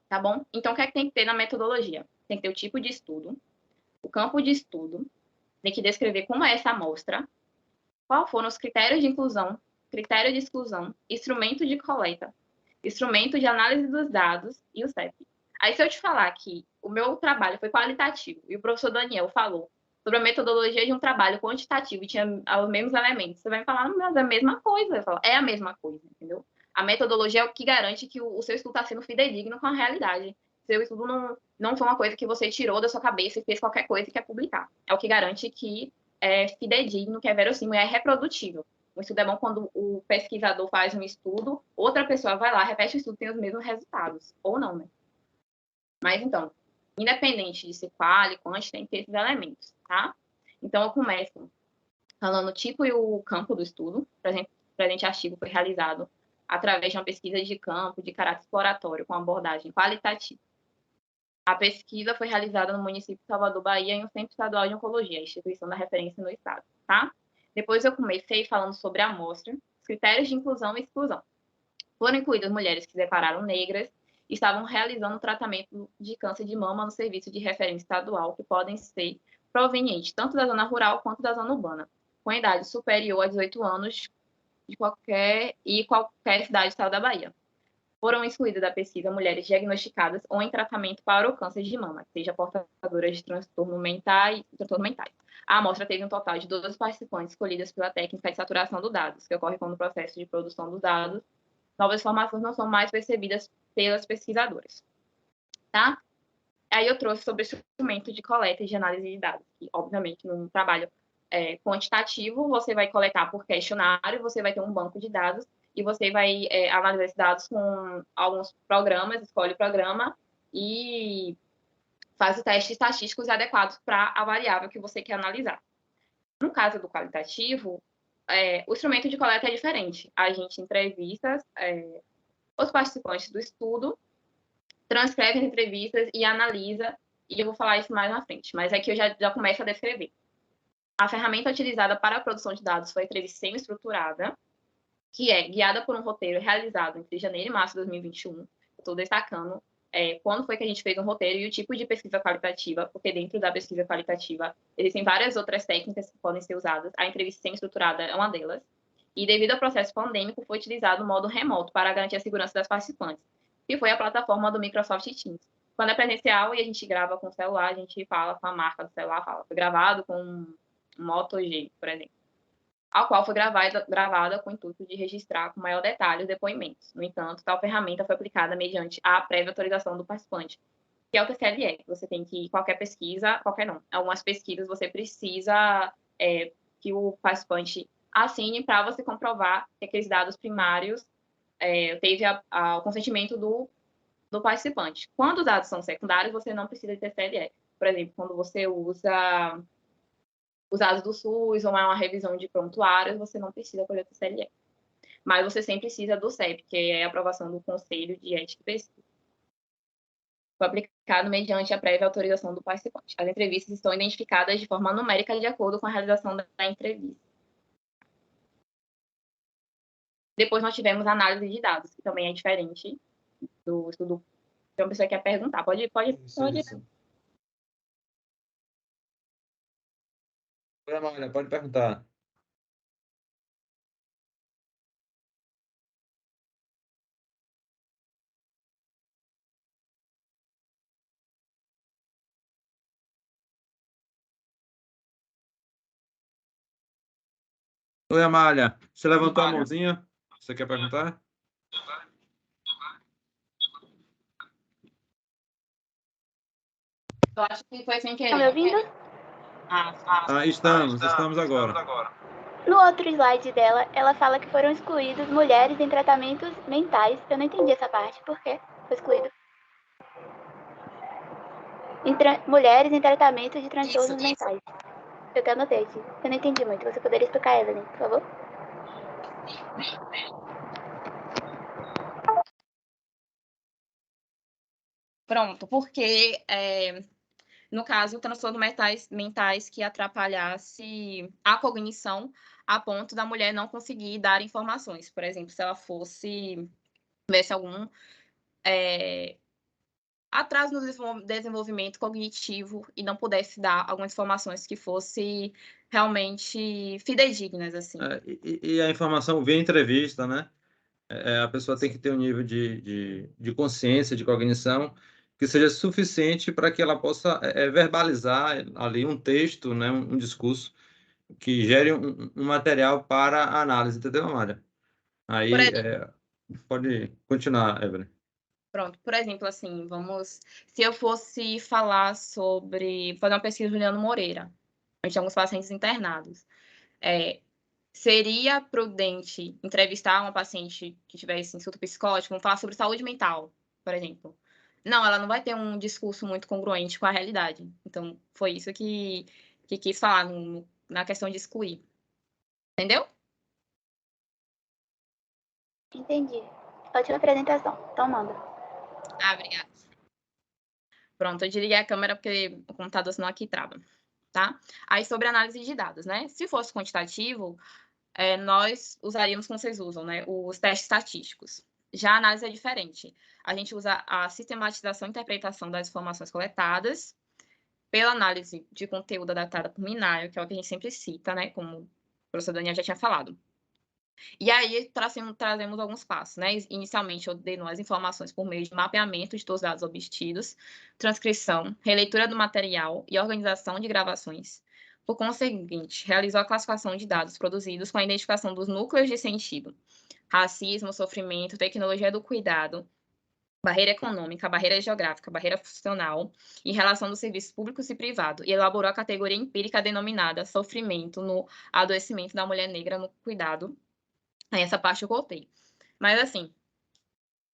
Tá bom? Então o que é que tem que ter na metodologia? Tem que ter o tipo de estudo, o campo de estudo, tem que descrever como é essa amostra, quais foram os critérios de inclusão, critério de exclusão, instrumento de coleta, instrumento de análise dos dados e o CEP. Aí, se eu te falar que o meu trabalho foi qualitativo e o professor Daniel falou sobre a metodologia de um trabalho quantitativo e tinha os mesmos elementos, você vai me falar, mas é a mesma coisa. Eu falo, é a mesma coisa, entendeu? A metodologia é o que garante que o seu estudo está sendo fidedigno com a realidade. Seu estudo não foi uma coisa que você tirou da sua cabeça e fez qualquer coisa e quer publicar. É o que garante que é fidedigno, que é verossímil e é reprodutível. Um estudo é bom quando o pesquisador faz um estudo, outra pessoa vai lá, repete o estudo, tem os mesmos resultados. Ou não, né? Mas, então, independente de ser qual e quant, tem que ter esses elementos, tá? Então, eu começo falando o tipo e o campo do estudo. Por exemplo, o presente artigo foi realizado através de uma pesquisa de campo de caráter exploratório com abordagem qualitativa. A pesquisa foi realizada no município de Salvador, Bahia, em um Centro Estadual de Oncologia, a instituição da referência no estado, tá? Depois eu comecei falando sobre a amostra, os critérios de inclusão e exclusão. Foram incluídas mulheres que se declararam negras e estavam realizando tratamento de câncer de mama no serviço de referência estadual, que podem ser provenientes tanto da zona rural quanto da zona urbana, com idade superior a 18 anos de qualquer cidade do estado da Bahia. Foram excluídas da pesquisa mulheres diagnosticadas ou em tratamento para o câncer de mama, seja portadoras de transtornos mentais. A amostra teve um total de 12 participantes escolhidas pela técnica de saturação dos dados, que ocorre quando o processo de produção dos dados, novas informações não são mais percebidas pelas pesquisadoras. Tá? Aí eu trouxe sobre o instrumento de coleta e de análise de dados, que, obviamente, num trabalho quantitativo, você vai coletar por questionário, você vai ter um banco de dados, e você vai analisar esses dados com alguns programas, escolhe o programa e faz os testes estatísticos adequados para a variável que você quer analisar. No caso do qualitativo, o instrumento de coleta é diferente. A gente entrevista os participantes do estudo, transcreve as entrevistas e analisa, e eu vou falar isso mais na frente, mas aqui eu já começo a descrever. A ferramenta utilizada para a produção de dados foi a entrevista semi-estruturada, que é guiada por um roteiro realizado entre janeiro e março de 2021. Eu estou destacando quando foi que a gente fez um roteiro e o tipo de pesquisa qualitativa, porque dentro da pesquisa qualitativa existem várias outras técnicas que podem ser usadas. A entrevista semi-estruturada é uma delas. E devido ao processo pandêmico, foi utilizado o modo remoto para garantir a segurança das participantes, que foi a plataforma do Microsoft Teams. Quando é presencial e a gente grava com o celular, a gente fala com a marca do celular, foi gravado com um Moto G, por exemplo, ao qual foi gravada com o intuito de registrar com maior detalhe os depoimentos. No entanto, tal ferramenta foi aplicada mediante a prévia autorização do participante, que é o TCLE. Você tem que, qualquer pesquisa, qualquer não, algumas pesquisas você precisa que o participante assine para você comprovar que aqueles dados primários teve o consentimento do participante. Quando os dados são secundários, você não precisa de TCLE. Por exemplo, quando você usa os dados do SUS ou é uma revisão de prontuários, você não precisa colher TCLE. Mas você sempre precisa do CEP, que é a aprovação do Conselho de Ética e Pesquisa. Foi aplicado mediante a prévia autorização do participante. As entrevistas estão identificadas de forma numérica de acordo com a realização da entrevista. Depois nós tivemos a análise de dados, que também é diferente do estudo. Tem uma pessoa que quer perguntar. Pode. Isso. Oi, Amália, pode perguntar. Oi, Amália. Você levantou a mãozinha? Você quer perguntar? Eu acho que foi sem Tá me querer. ouvindo? Estamos agora. No outro slide dela, ela fala que foram excluídas mulheres em tratamentos mentais. Eu não entendi essa parte. Por quê? Foi excluído. Mulheres em tratamento de transtornos mentais. Eu até anotei aqui. Eu não entendi muito. Você poderia explicar, Evelyn, por favor? Pronto, porque, no caso, transtornos mentais que atrapalhasse a cognição a ponto da mulher não conseguir dar informações. Por exemplo, se ela tivesse algum atraso no desenvolvimento cognitivo e não pudesse dar algumas informações que fossem realmente fidedignas, assim. E a informação via entrevista, né? A pessoa tem que ter um nível de consciência, de cognição, que seja suficiente para que ela possa verbalizar ali um texto, né? Um discurso que gere um material para análise, entendeu, Amália? Por Aí, exemplo, pode continuar, Evelyn. pronto, por exemplo, assim, se eu fosse falar sobre fazer uma pesquisa de Juliano Moreira, a gente tem alguns pacientes internados. Seria prudente entrevistar uma paciente que tivesse surto psicótico, vamos falar sobre saúde mental, por exemplo. Não, ela não vai ter um discurso muito congruente com a realidade. Então, foi isso que quis falar na questão de excluir. Entendeu? Entendi. Ótima apresentação. Então manda. Obrigada. Pronto, eu desliguei a câmera porque o computador senão aqui trava, tá? Aí sobre análise de dados, né? Se fosse quantitativo, nós usaríamos como vocês usam, né? Os testes estatísticos. Já a análise é diferente. A gente usa a sistematização e interpretação das informações coletadas pela análise de conteúdo adaptada por Minayo, que é o que a gente sempre cita, né? Como o professor Daniel já tinha falado. E aí trazemos alguns passos, né? Inicialmente, eu ordeno as informações por meio de mapeamento de todos os dados obtidos, transcrição, releitura do material e organização de gravações. Por conseguinte, realizou a classificação de dados produzidos com a identificação dos núcleos de sentido, racismo, sofrimento, tecnologia do cuidado, barreira econômica, barreira geográfica, barreira funcional e relação dos serviços públicos e privados, e elaborou a categoria empírica denominada sofrimento no adoecimento da mulher negra no cuidado. Aí essa parte eu voltei. Mas assim,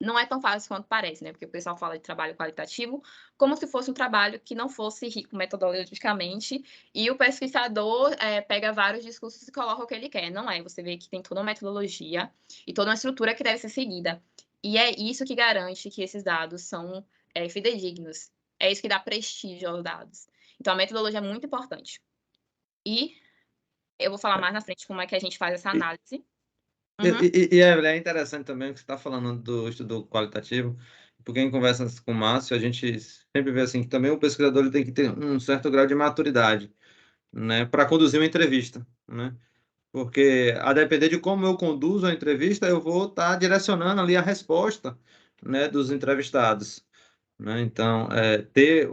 não é tão fácil quanto parece, né? Porque o pessoal fala de trabalho qualitativo como se fosse um trabalho que não fosse rico metodologicamente, e o pesquisador pega vários discursos e coloca o que ele quer. Não é, você vê que tem toda uma metodologia e toda uma estrutura que deve ser seguida. E é isso que garante que esses dados são fidedignos. É isso que dá prestígio aos dados. Então, a metodologia é muito importante. E eu vou falar mais na frente como é que a gente faz essa análise. Evelyn, é interessante também o que você está falando do estudo qualitativo, porque em conversas com o Márcio, a gente sempre vê assim que também o pesquisador ele tem que ter um certo grau de maturidade, né, para conduzir uma entrevista, né? Porque a depender de como eu conduzo a entrevista, eu vou estar direcionando ali a resposta, né, dos entrevistados, né? Então, ter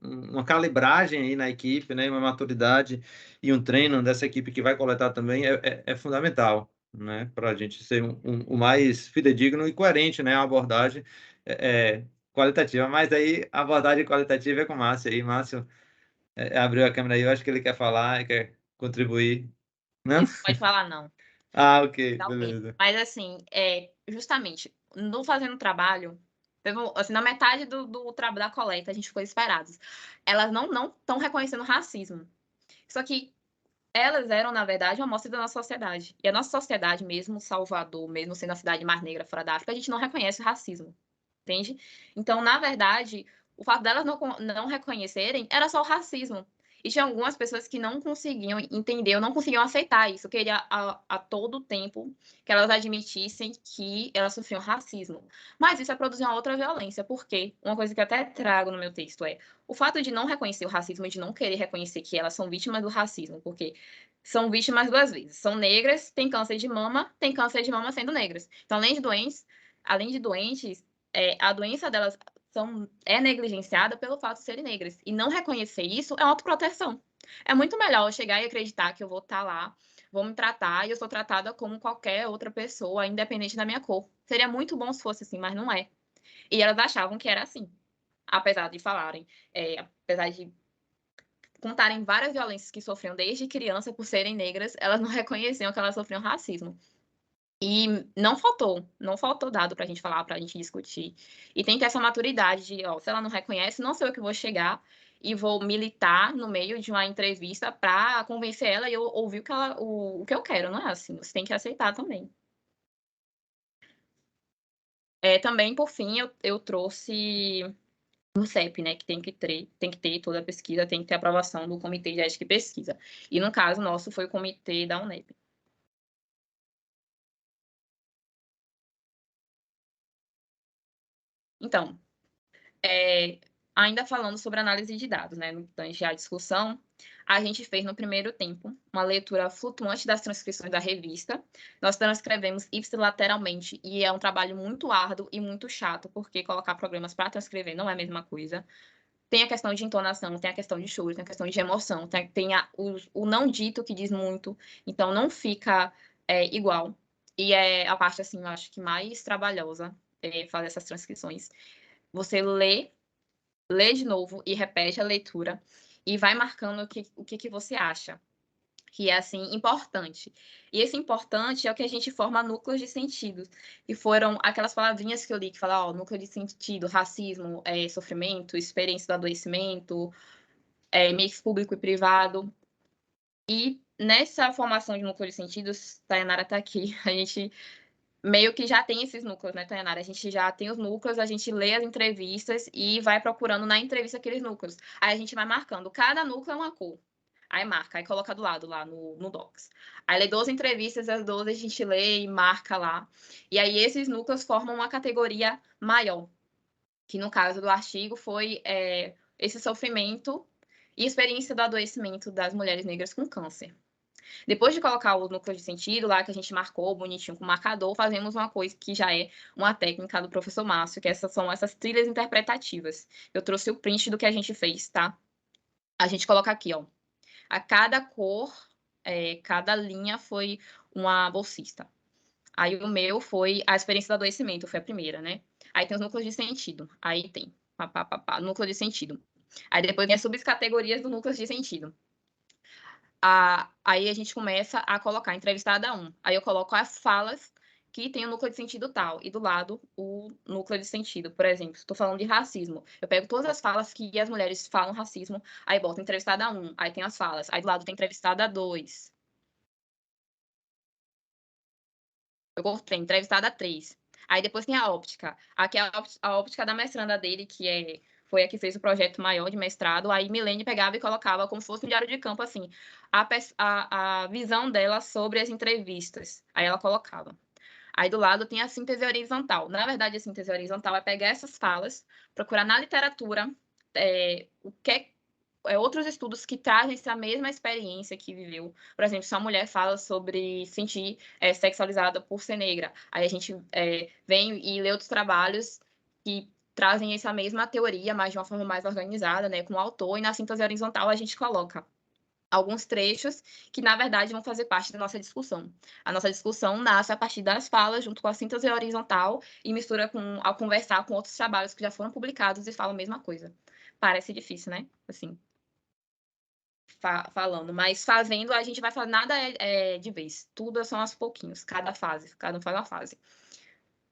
uma calibragem aí na equipe, né, uma maturidade e um treino dessa equipe que vai coletar também é fundamental, né, para a gente ser o mais fidedigno e coerente, né, a abordagem qualitativa. Mas aí a abordagem qualitativa é com o Márcio aí. Márcio abriu a câmera aí, eu acho que ele quer falar, quer contribuir. Não? Pode falar não. Ah, ok, Tá ok. beleza. Mas assim, justamente, no fazendo trabalho, assim, na metade do trabalho da coleta, a gente ficou esperados. Elas não estão reconhecendo racismo. Só que elas eram, na verdade, uma amostra da nossa sociedade. E a nossa sociedade, mesmo Salvador, mesmo sendo a cidade mais negra fora da África, a gente não reconhece o racismo. Entende? Então, na verdade, o fato delas não reconhecerem era só o racismo. E tinha algumas pessoas que não conseguiam entender, ou não conseguiam aceitar isso, queria a todo tempo que elas admitissem que elas sofriam racismo. Mas isso é produzir uma outra violência, porque uma coisa que eu até trago no meu texto é o fato de não reconhecer o racismo e de não querer reconhecer que elas são vítimas do racismo, porque são vítimas duas vezes. São negras, têm câncer de mama sendo negras. Então, além de doentes, a doença delas é negligenciada pelo fato de serem negras. E não reconhecer isso é autoproteção. É muito melhor eu chegar e acreditar que eu vou estar lá, vou me tratar e eu sou tratada como qualquer outra pessoa, independente da minha cor. Seria muito bom se fosse assim, mas não é. E elas achavam que era assim. Apesar de falarem, apesar de contarem várias violências que sofriam desde criança por serem negras, elas não reconheciam que elas sofriam racismo. E não faltou dado para a gente falar, para a gente discutir. E tem que ter essa maturidade de, ó, se ela não reconhece, não sou eu que vou chegar e vou militar no meio de uma entrevista para convencer ela e eu ouvir o que eu quero, não é assim. Você tem que aceitar também. Também, por fim, eu trouxe o CEP, né, que tem que ter toda a pesquisa, tem que ter aprovação do Comitê de Ética e Pesquisa. E no caso nosso foi o comitê da UNEP. Então, ainda falando sobre análise de dados, né, no tange à discussão, a gente fez no primeiro tempo uma leitura flutuante das transcrições da revista. Nós transcrevemos ipsilateralmente e é um trabalho muito árduo e muito chato, porque colocar programas para transcrever não é a mesma coisa. Tem a questão de entonação, tem a questão de choro, tem a questão de emoção, tem o não dito que diz muito, então não fica igual. E é a parte, assim, eu acho que mais trabalhosa fazer essas transcrições. Você lê de novo e repete a leitura e vai marcando o que você acha que é, assim, importante. E esse importante é o que a gente forma núcleos de sentido, que foram aquelas palavrinhas que eu li, que falam, ó, núcleo de sentido, racismo, sofrimento, experiência do adoecimento, mix público e privado. E nessa formação de núcleo de sentidos, Tayanara está aqui, a gente meio que já tem esses núcleos, né, Tayanara? A gente já tem os núcleos, a gente lê as entrevistas e vai procurando na entrevista aqueles núcleos. Aí a gente vai marcando, cada núcleo é uma cor. Aí marca, aí coloca do lado lá no Docs. Aí lê 12 entrevistas, as 12 a gente lê e marca lá. E aí esses núcleos formam uma categoria maior, que no caso do artigo foi esse sofrimento e experiência do adoecimento das mulheres negras com câncer. Depois de colocar o núcleo de sentido lá, que a gente marcou bonitinho com marcador, fazemos uma coisa que já é uma técnica do professor Márcio, que são essas trilhas interpretativas. Eu trouxe o print do que a gente fez, tá? A gente coloca aqui, ó. A cada cor, cada linha foi uma bolsista. Aí o meu foi a experiência do adoecimento, foi a primeira, né? Aí tem os núcleos de sentido. Aí tem núcleo de sentido. Aí depois tem as subcategorias do núcleo de sentido. Aí a gente começa a colocar entrevistada 1. Aí eu coloco as falas que tem o núcleo de sentido tal, e do lado o núcleo de sentido. Por exemplo, estou falando de racismo. Eu pego todas as falas que as mulheres falam racismo, aí boto entrevistada 1, aí tem as falas, aí do lado tem entrevistada 2. Eu cortei entrevistada 3. Aí depois tem a óptica. Aqui é a óptica da mestranda dele, que foi a que fez o projeto maior de mestrado. Aí Milene pegava e colocava como se fosse um diário de campo, assim, a visão dela sobre as entrevistas. Aí ela colocava. Aí do lado tem a síntese horizontal. Na verdade, a síntese horizontal é pegar essas falas, procurar na literatura o que outros estudos que trazem essa mesma experiência que viveu. Por exemplo, se uma mulher fala sobre sentir sexualizada por ser negra, aí a gente vem e lê outros trabalhos que trazem essa mesma teoria, mas de uma forma mais organizada, né, com o autor, e na síntese horizontal a gente coloca alguns trechos que, na verdade, vão fazer parte da nossa discussão. A nossa discussão nasce a partir das falas, junto com a síntese horizontal, e mistura ao conversar com outros trabalhos que já foram publicados e falam a mesma coisa. Parece difícil, né? Assim, falando, mas fazendo a gente vai fazer nada de vez, tudo são aos pouquinhos, cada um faz uma fase.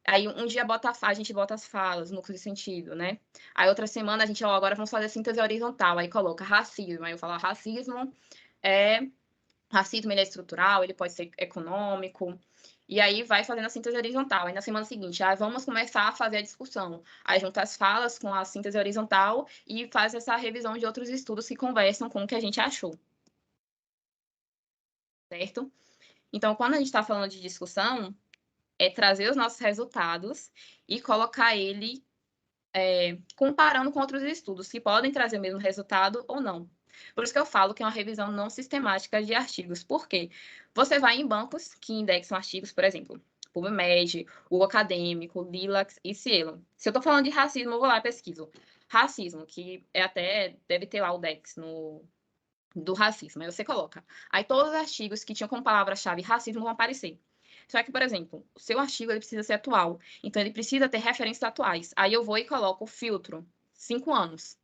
Aí um dia a gente bota as falas, núcleo de sentido, né? Aí outra semana a gente, agora vamos fazer síntese horizontal, aí coloca racismo, aí eu falo racismo ele é estrutural, ele pode ser econômico, E aí vai fazendo a síntese horizontal. Aí na semana seguinte, vamos começar a fazer a discussão. Aí junta as falas com a síntese horizontal e faz essa revisão de outros estudos que conversam com o que a gente achou. Certo? Então, quando a gente está falando de discussão, é trazer os nossos resultados e colocar ele comparando com outros estudos, que podem trazer o mesmo resultado ou não. Por isso que eu falo que é uma revisão não sistemática de artigos. Por quê? Você vai em bancos que indexam artigos, por exemplo, PubMed, o Acadêmico, Lilacs e Cielo. Se eu estou falando de racismo, eu vou lá e pesquiso. Racismo, que deve ter lá o DEX do racismo. Aí você coloca. Aí todos os artigos que tinham como palavra-chave racismo vão aparecer. Só que, por exemplo, o seu artigo ele precisa ser atual. Então, ele precisa ter referências atuais. Aí eu vou e coloco o filtro 5 anos,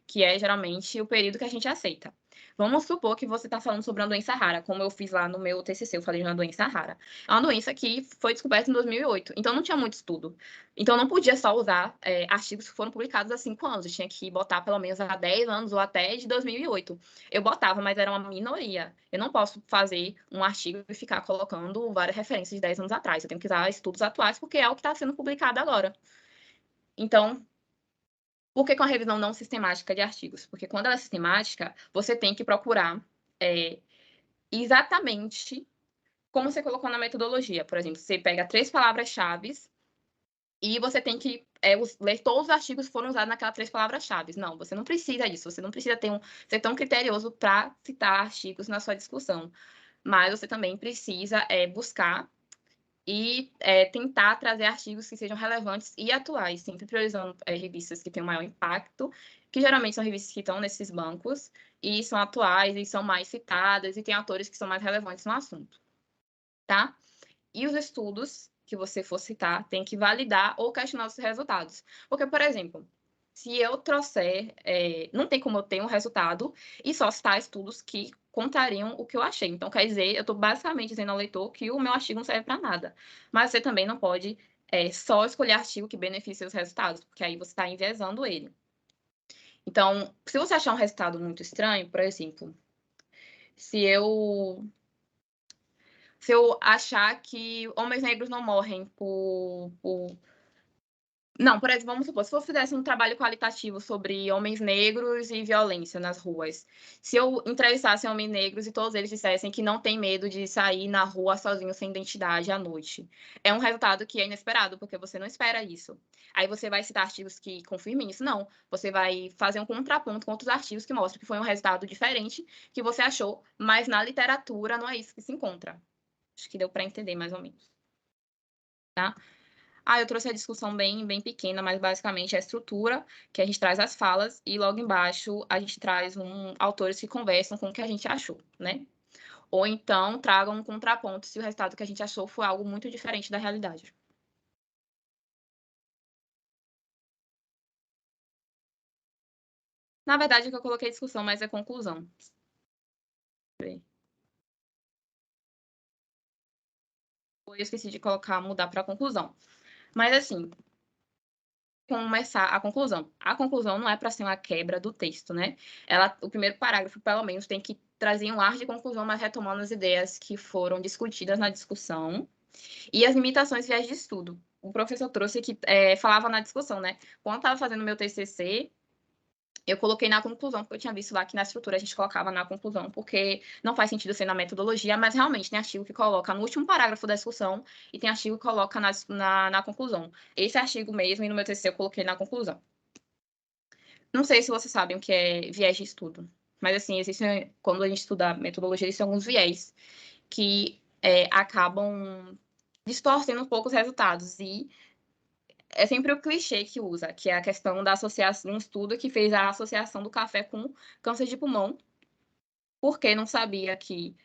que é geralmente o período que a gente aceita. Vamos supor que você está falando sobre uma doença rara, como eu fiz lá no meu TCC, eu falei de uma doença rara. É uma doença que foi descoberta em 2008, então não tinha muito estudo. Então não podia só usar artigos que foram publicados há 5 anos, eu tinha que botar pelo menos há 10 anos ou até de 2008. Eu botava, mas era uma minoria. Eu não posso fazer um artigo e ficar colocando várias referências de 10 anos atrás. Eu tenho que usar estudos atuais, porque é o que está sendo publicado agora. Então, por que com a revisão não sistemática de artigos? Porque quando ela é sistemática, você tem que procurar exatamente como você colocou na metodologia. Por exemplo, você pega 3 palavras-chave e você tem que ler todos os artigos que foram usados naquelas 3 palavras-chave. Não, você não precisa disso. Você não precisa ser tão criterioso para citar artigos na sua discussão. Mas você também precisa buscar e tentar trazer artigos que sejam relevantes e atuais, sempre priorizando revistas que tenham maior impacto, que geralmente são revistas que estão nesses bancos e são atuais e são mais citadas e tem autores que são mais relevantes no assunto, tá? E os estudos que você for citar tem que validar ou questionar os resultados. Porque, por exemplo, se eu trouxer, não tem como eu ter um resultado e só citar estudos que contrariam o que eu achei. Então, quer dizer, eu estou basicamente dizendo ao leitor que o meu artigo não serve para nada. Mas você também não pode só escolher artigo que beneficie os resultados, porque aí você está enviesando ele. Então, se você achar um resultado muito estranho, por exemplo, se eu achar que homens negros não morrem Não, por exemplo, vamos supor, se eu fizesse um trabalho qualitativo sobre homens negros e violência nas ruas, se eu entrevistasse homens negros e todos eles dissessem que não tem medo de sair na rua sozinho sem identidade à noite, é um resultado que é inesperado, porque você não espera isso. Aí você vai citar artigos que confirmem isso? Não. Você vai fazer um contraponto com outros artigos que mostram que foi um resultado diferente que você achou, mas na literatura não é isso que se encontra. Acho que deu para entender mais ou menos. Tá? Eu trouxe a discussão bem pequena, mas basicamente é a estrutura, que a gente traz as falas, e logo embaixo a gente traz autores que conversam com o que a gente achou, né? Ou então tragam um contraponto se o resultado que a gente achou foi algo muito diferente da realidade. Na verdade, o que eu coloquei discussão, mas é conclusão. Eu esqueci de mudar para conclusão. Mas assim, começar a conclusão. A conclusão não é para ser uma quebra do texto, né? O primeiro parágrafo, pelo menos, tem que trazer um ar de conclusão, mas retomando as ideias que foram discutidas na discussão e as limitações viés de estudo. O professor trouxe que falava na discussão, né? Quando eu estava fazendo meu TCC, eu coloquei na conclusão, porque eu tinha visto lá que na estrutura a gente colocava na conclusão, porque não faz sentido ser na metodologia, mas realmente tem artigo que coloca no último parágrafo da discussão e tem artigo que coloca na conclusão. Esse artigo mesmo, e no meu TCC eu coloquei na conclusão. Não sei se vocês sabem o que é viés de estudo, mas assim, quando a gente estuda metodologia, existem alguns viés que acabam distorcendo um pouco os resultados, e é sempre o clichê que usa, que é a questão da associação, um estudo que fez a associação do café com câncer de pulmão, porque não sabia que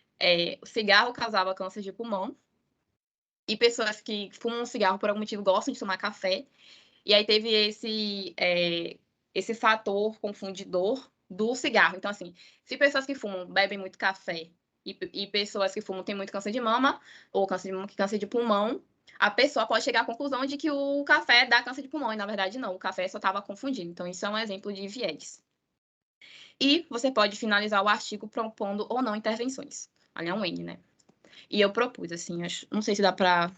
o cigarro causava câncer de pulmão, e pessoas que fumam cigarro por algum motivo gostam de tomar café, e aí teve esse fator confundidor do cigarro. Então, assim, se pessoas que fumam bebem muito café e pessoas que fumam têm muito câncer de mama, ou câncer de pulmão, a pessoa pode chegar à conclusão de que o café dá câncer de pulmão, e na verdade não, o café só estava confundindo. Então, isso é um exemplo de viés. E você pode finalizar o artigo propondo ou não intervenções. Ali é um N, né? E eu propus, assim, não sei se dá para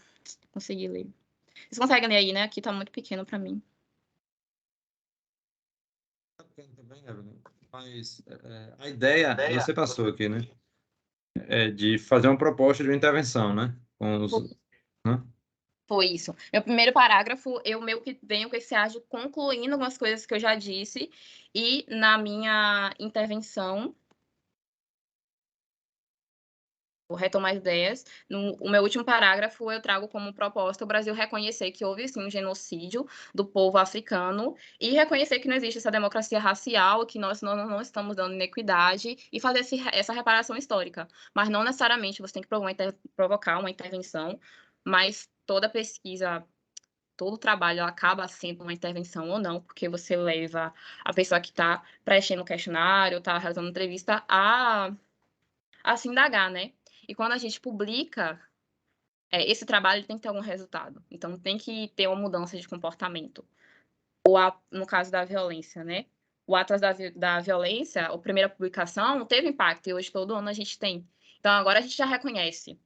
conseguir ler. Vocês conseguem ler aí, né? Aqui tá muito pequeno para mim. Também, Evelyn, mas a ideia, você passou aqui, né? É de fazer uma proposta de uma intervenção, né? Né? Foi isso. Meu primeiro parágrafo, eu meio que venho com esse ágio concluindo algumas coisas que eu já disse, e na minha intervenção, vou retomar as ideias. O meu último parágrafo eu trago como proposta o Brasil reconhecer que houve, sim, um genocídio do povo africano e reconhecer que não existe essa democracia racial, que nós não estamos dando inequidade e fazer essa reparação histórica. Mas não necessariamente você tem que provocar uma intervenção, mas toda pesquisa, todo trabalho acaba sendo uma intervenção ou não, porque você leva a pessoa que está preenchendo o questionário, está realizando entrevista a se indagar, né? E quando a gente publica, esse trabalho tem que ter algum resultado. Então, tem que ter uma mudança de comportamento. No caso da violência, né? O Atlas da Violência, a primeira publicação, teve impacto, e hoje todo ano a gente tem. Então, agora a gente já reconhece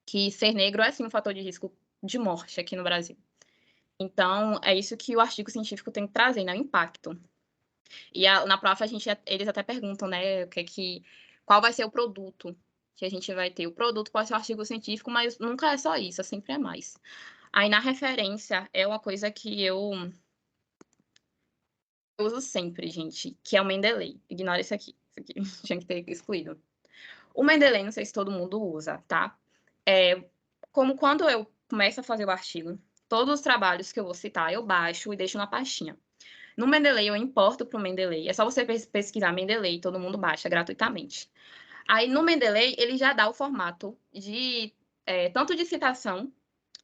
que ser negro é, sim, um fator de risco de morte aqui no Brasil. Então, é isso que o artigo científico tem que trazer, né? O impacto. E na prova, eles até perguntam, né? Qual vai ser o produto que a gente vai ter. O produto pode ser o artigo científico, mas nunca é só isso, sempre é mais. Aí, na referência, é uma coisa que eu uso sempre, gente, que é o Mendeley. Ignora isso aqui. Isso aqui tinha que ter excluído. O Mendeley, não sei se todo mundo usa, tá? Como quando eu começo a fazer o artigo, todos os trabalhos que eu vou citar, eu baixo e deixo na pastinha. No Mendeley, eu importo para o Mendeley. É só você pesquisar Mendeley, todo mundo baixa gratuitamente. Aí, no Mendeley, ele já dá o formato de tanto de citação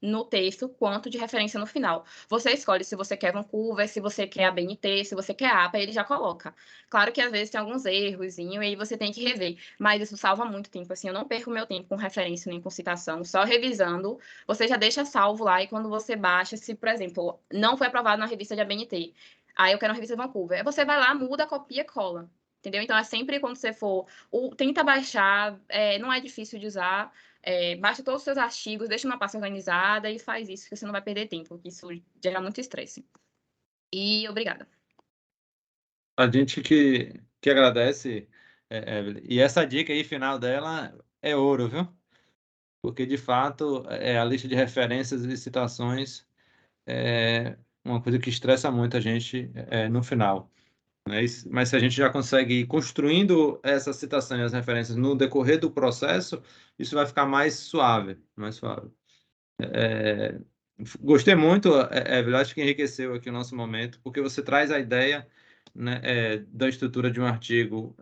no texto, quanto de referência no final. Você escolhe se você quer Vancouver, se você quer a BNT, se você quer a APA, ele já coloca. Claro que às vezes tem alguns erros, e aí você tem que rever, mas isso salva muito tempo, assim, eu não perco meu tempo com referência nem com citação, só revisando, você já deixa salvo lá, e quando você baixa, se, por exemplo, não foi aprovado na revista de ABNT, aí eu quero uma revista de Vancouver, aí você vai lá, muda, copia, cola. Entendeu? Então, é sempre quando você for... tenta baixar, não é difícil de usar, baixa todos os seus artigos, deixa uma pasta organizada e faz isso, que você não vai perder tempo, porque isso gera muito estresse. E obrigada. A gente que agradece, Evelyn. E essa dica aí final dela é ouro, viu? Porque, de fato, a lista de referências e citações é uma coisa que estressa muito a gente no final. Né? Mas se a gente já consegue ir construindo essas citações e as referências no decorrer do processo, isso vai ficar mais suave, mais suave. Gostei muito, Evelyn, acho que enriqueceu aqui o nosso momento, porque você traz a ideia, né, da estrutura de um artigo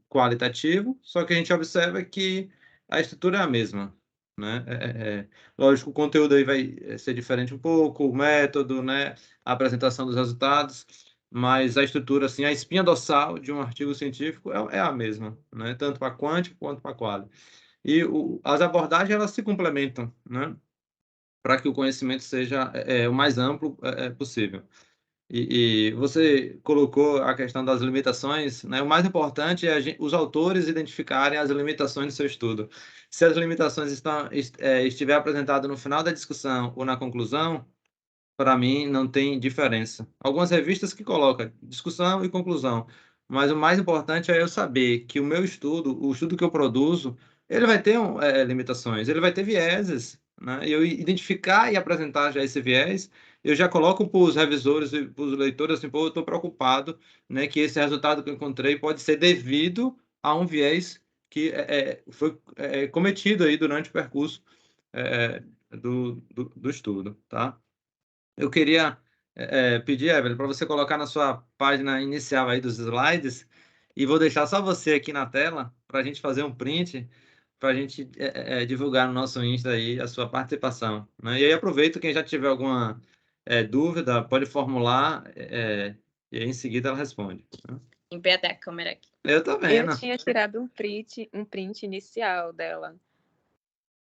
qualitativo, só que a gente observa que a estrutura é a mesma. Né? Lógico, o conteúdo aí vai ser diferente um pouco, o método, né, a apresentação dos resultados, mas a estrutura, assim, a espinha dorsal de um artigo científico é a mesma, né? Tanto para quant quanto para quali. E as abordagens, elas se complementam, né? Para que o conhecimento seja o mais amplo possível. E você colocou a questão das limitações, né? O mais importante é os autores identificarem as limitações do seu estudo. Se as limitações estiver apresentado no final da discussão ou na conclusão, para mim não tem diferença. Algumas revistas que colocam discussão e conclusão, mas o mais importante é eu saber que o meu estudo, o estudo que eu produzo, ele vai ter limitações, ele vai ter vieses, né? E eu identificar e apresentar já esse viés, eu já coloco para os revisores e para os leitores assim, pô, eu estou preocupado, né, que esse resultado que eu encontrei pode ser devido a um viés que foi cometido aí durante o percurso do estudo, tá? Eu queria pedir, Evelyn, para você colocar na sua página inicial aí dos slides, e vou deixar só você aqui na tela para a gente fazer um print, para a gente divulgar no nosso Insta aí a sua participação. Né? E aí aproveito, quem já tiver alguma dúvida, pode formular, e aí em seguida ela responde. Né? Limpei até a câmera aqui. Eu tô Eu vendo. tinha tirado um print inicial dela.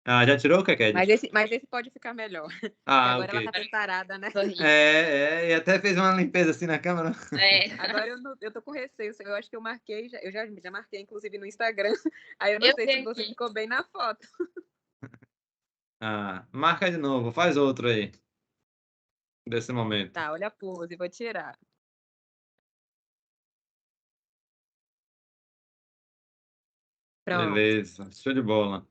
Ah, já tirou o que, Ked? Mas esse pode ficar melhor. Ah, agora ok. ela tá preparada, né? E até fez uma limpeza assim na câmera. Agora eu tô com receio. Eu acho que eu marquei, eu já marquei, inclusive, no Instagram. Aí eu não sei se você ficou bem na foto. Marca de novo, faz outro aí, desse momento. Tá, olha a pose, vou tirar. Pronto. Beleza, show de bola.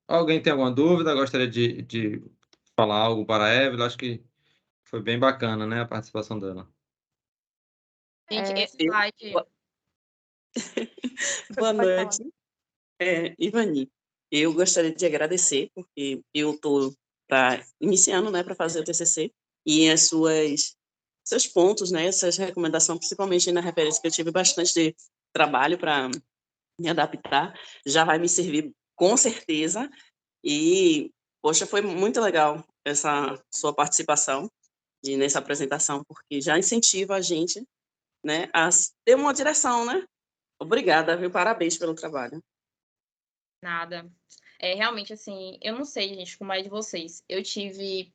Alguém tem alguma dúvida? Gostaria de falar algo para a Evelyn? Acho que foi bem bacana, né, a participação dela. Gente, É, esse slide. Boa pode falar. noite. Ivani, eu gostaria de agradecer, porque eu estou iniciando, né, para fazer o TCC, e seus pontos, né, essas recomendações, principalmente na referência que eu tive bastante de trabalho para me adaptar, já vai me servir com certeza. E, poxa, foi muito legal essa sua participação nessa apresentação, porque já incentiva a gente, né, a ter uma direção, né? Obrigada, viu? Parabéns pelo trabalho. Nada. Realmente, assim, eu não sei, gente, como é de vocês. Eu tive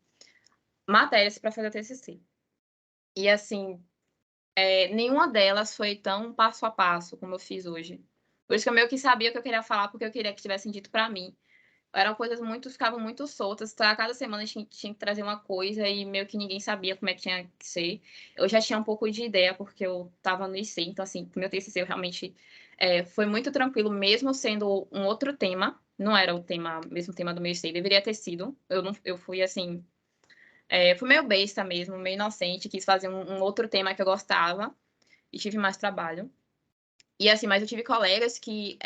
matérias para fazer TCC. E, assim, nenhuma delas foi tão passo a passo como eu fiz hoje. Por isso que eu meio que sabia o que eu queria falar, porque eu queria que tivessem dito para mim. Eram coisas ficavam muito soltas, tá? Cada semana a gente tinha que trazer uma coisa e meio que ninguém sabia como é que tinha que ser. Eu já tinha um pouco de ideia, porque eu estava no IC, então, assim, meu TCC eu realmente foi muito tranquilo, mesmo sendo um outro tema. Não era o mesmo tema do meu IC, deveria ter sido. Eu fui, assim, fui meio besta mesmo, meio inocente, quis fazer um outro tema que eu gostava e tive mais trabalho. E, assim, mas eu tive colegas que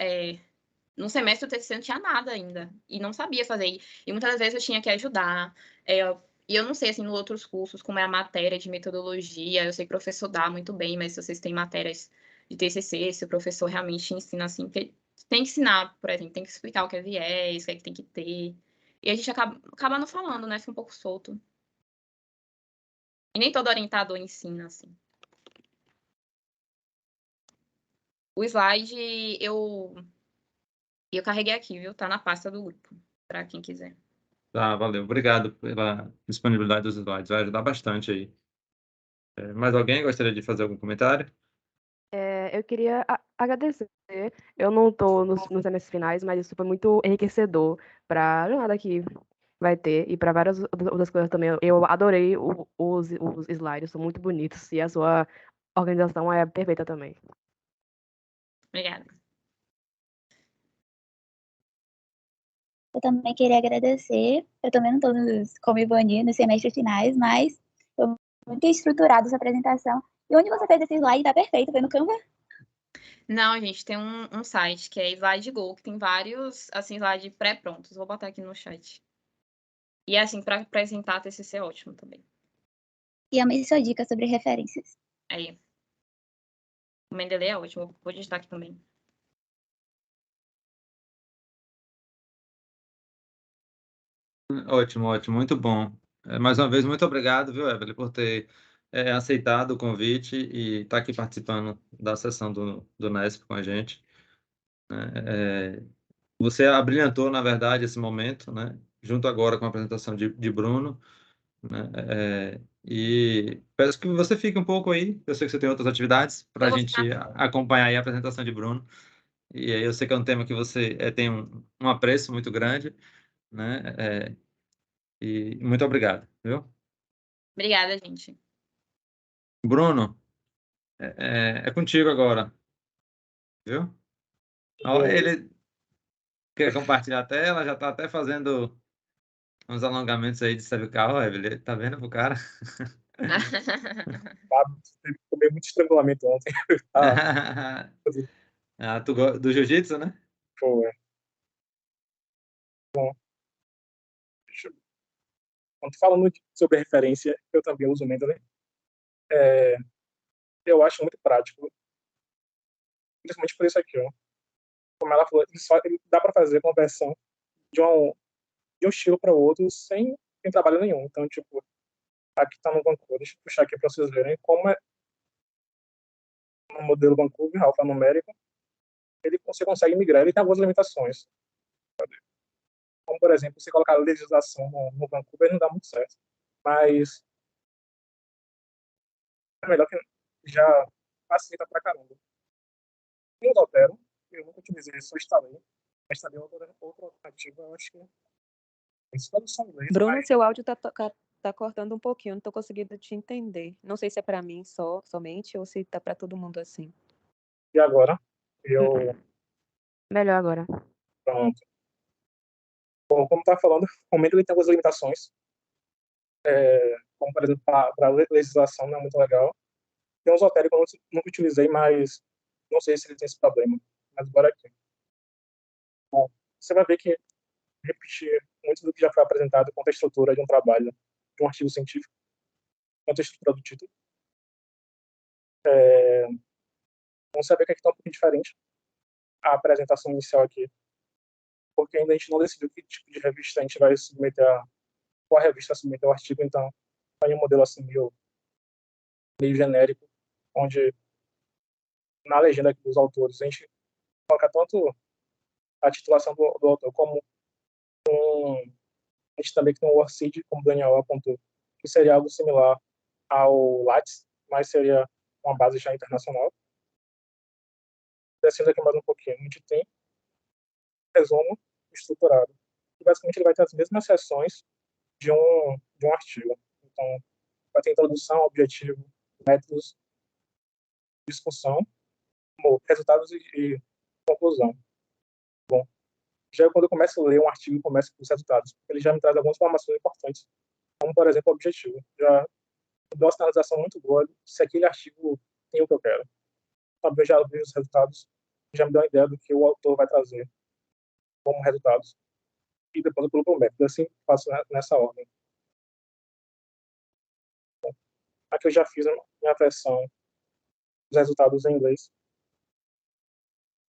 no semestre do TCC não tinha nada ainda e não sabia fazer. E muitas das vezes eu tinha que ajudar. E eu não sei, assim, nos outros cursos, como é a matéria de metodologia. Eu sei que o professor dá muito bem, mas se vocês têm matérias de TCC, se o professor realmente ensina assim, porque tem que ensinar, por exemplo, tem que explicar o que é viés, o que é que tem que ter. E a gente acaba não falando, né? Fica um pouco solto. E nem todo orientador ensina, assim. O slide eu carreguei aqui, viu? Tá na pasta do grupo, para quem quiser. Tá, valeu. Obrigado pela disponibilidade dos slides. Vai ajudar bastante aí. Mais alguém gostaria de fazer algum comentário? Eu queria agradecer. Eu não estou nos semestres finais, mas isso foi muito enriquecedor para a jornada que vai ter e para várias outras coisas também. Eu adorei os slides, são muito bonitos e a sua organização é perfeita também. Obrigada. Eu também queria agradecer. Eu também não estou como Ivani nos semestres finais, mas foi muito estruturada essa apresentação. E onde você fez esse slide tá perfeito, foi no Canva? Não, gente, tem um site que é SlideGo, que tem vários, assim, slides pré-prontos. Vou botar aqui no chat. E, assim, para apresentar TCC é ótimo também. E amei sua dica sobre referências. Aí. O Mendeley é ótimo, vou digitar aqui também. Ótimo, ótimo, muito bom. Mais uma vez, muito obrigado, viu, Evelyn, por ter aceitado o convite e estar aqui participando da sessão do NESP com a gente. Você abrilhantou, na verdade, esse momento, né? Junto agora com a apresentação de Bruno, né? E peço que você fique um pouco aí. Eu sei que você tem outras atividades para a Eu vou gente ficar. acompanhar aí a apresentação de Bruno. E aí eu sei que é um tema que você tem um apreço muito grande, né? E muito obrigado, viu? Obrigada, gente. Bruno, é contigo agora, viu? Ó, ele quer compartilhar a tela, já está até fazendo uns alongamentos aí de cervical, Evelyn. Tá vendo pro cara? Teve que comer muito estrangulamento ontem. Do jiu-jitsu, né? Pô, quando falando sobre referência, eu também uso o Mendeley. Eu acho muito prático, principalmente por isso aqui, ó. Como ela falou, dá para fazer conversão de um estilo para o outro sem trabalho nenhum. Então, tipo, aqui está no Vancouver. Deixa eu puxar aqui para vocês verem como é no modelo Vancouver, alfanumérico. Você consegue migrar, ele tem algumas limitações. Como, por exemplo, você colocar a legislação no Vancouver não dá muito certo. Mas é melhor que já facilita pra caramba. E o Dotero, eu nunca utilizei, só instalei. Mas também outra alternativa, eu acho que Isso tradução em inglês, Bruno, mas seu áudio tá cortando um pouquinho, não tô conseguindo te entender. Não sei se é para mim somente ou se tá para todo mundo assim. e agora eu Melhor agora. pronto. Bom, como tá falando, o momento ele tem algumas limitações, como por exemplo para legislação não é muito legal. Tem um Zotero que eu nunca utilizei, mas não sei se ele tem esse problema. Mas bora aqui. Bom, você vai ver que repetir muito do que já foi apresentado quanto à estrutura de um trabalho, de um artigo científico, quanto à estrutura do título. Vamos saber que aqui está um pouquinho diferente a apresentação inicial aqui, porque ainda a gente não decidiu que tipo de revista a gente vai submeter qual revista submeter o artigo, então vai um modelo assim meio genérico, onde na legenda aqui dos autores a gente coloca tanto a titulação do autor como a gente também tem o ORCID, como o Daniel apontou, que seria algo similar ao Lattes, mas seria uma base já internacional. Descendo aqui mais um pouquinho, a gente tem resumo estruturado. E basicamente ele vai ter as mesmas seções de um artigo. Então, vai ter introdução, objetivo, métodos, discussão, resultados e conclusão. Bom, já quando eu começo a ler um artigo, começo com os resultados. Ele já me traz algumas informações importantes, como, por exemplo, o objetivo. Já dou uma sinalização muito boa se aquele artigo tem o que eu quero. Sabe, eu já vi os resultados, já me dá uma ideia do que o autor vai trazer como resultados. E depois eu pulo para o método. Assim, faço nessa ordem. Bom, aqui eu já fiz a minha versão dos resultados em inglês.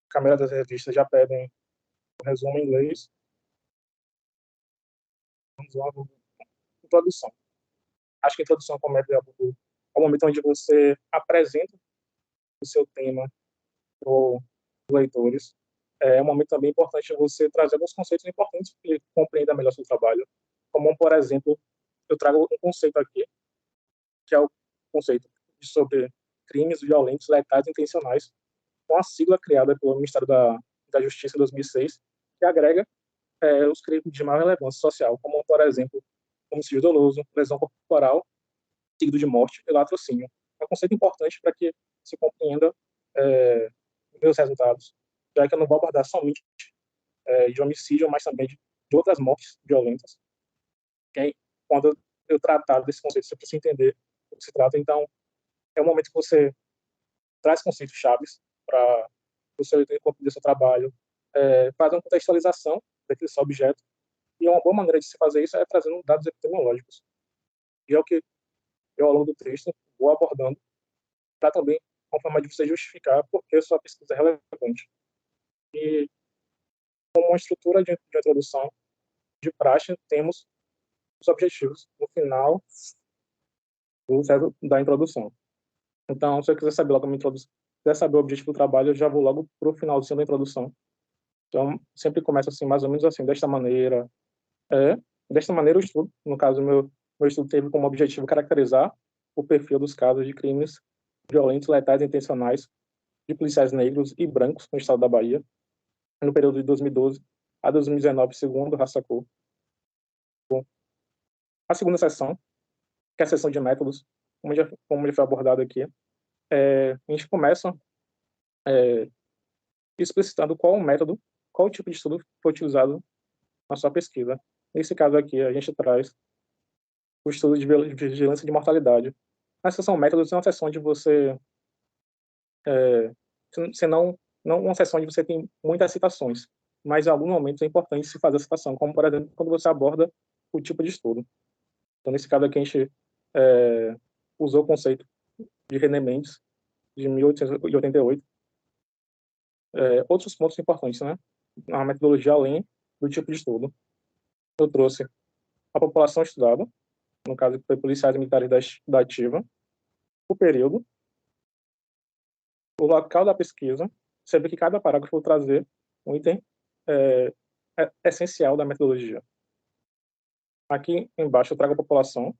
A câmera das revistas já pedem o resumo em inglês. Vamos lá, introdução. Acho que a introdução como método é o momento onde você apresenta o seu tema para os leitores. É um momento também importante você trazer alguns conceitos importantes para que ele compreenda melhor o seu trabalho. Como, por exemplo, eu trago um conceito aqui, que é o conceito sobre crimes violentos, letais e intencionais, com a sigla criada pelo Ministério da Justiça em 2006, que agrega os crimes de maior relevância social, como, por exemplo, homicídio doloso, lesão corporal, seguido de morte e latrocínio. É um conceito importante para que se compreenda meus resultados, já que eu não vou abordar somente de homicídio, mas também de outras mortes violentas. Okay? Quando eu tratar desse conceito, você precisa entender do que se trata. Então, é o momento que você traz conceitos chaves para o seu compreender seu trabalho, faz uma contextualização daquele seu objeto. E uma boa maneira de se fazer isso é trazendo dados epidemiológicos. E é o que eu, ao longo do texto, vou abordando para também uma forma de você justificar por que sua pesquisa é relevante. E como uma estrutura de introdução de praxe, temos os objetivos no final da introdução. Então, se eu quiser saber logo quiser saber o objetivo do trabalho, eu já vou logo para o finalzinho da introdução. Então, sempre começa assim, mais ou menos assim, desta maneira. Desta maneira, o estudo, no caso, meu estudo teve como objetivo caracterizar o perfil dos casos de crimes violentos, letais e intencionais de policiais negros e brancos no estado da Bahia, no período de 2012 a 2019, segundo Rassacou. A segunda seção, que é a seção de métodos, como já foi abordado aqui, a gente começa explicitando qual o método, qual o tipo de estudo foi utilizado na sua pesquisa. Nesse caso aqui, a gente traz o estudo de vigilância de mortalidade. Na seção métodos é uma seção onde você não uma seção onde você tem muitas citações, mas em alguns momentos é importante se fazer a citação, como, por exemplo, quando você aborda o tipo de estudo. Então, nesse caso aqui, a gente usou o conceito de René Mendes, de 1888. Outros pontos importantes, né? A metodologia além do tipo de estudo. Eu trouxe a população estudada, no caso, foi policiais e militares da ativa, o período, o local da pesquisa, sempre que cada parágrafo vou trazer um item essencial da metodologia. Aqui embaixo eu trago a população.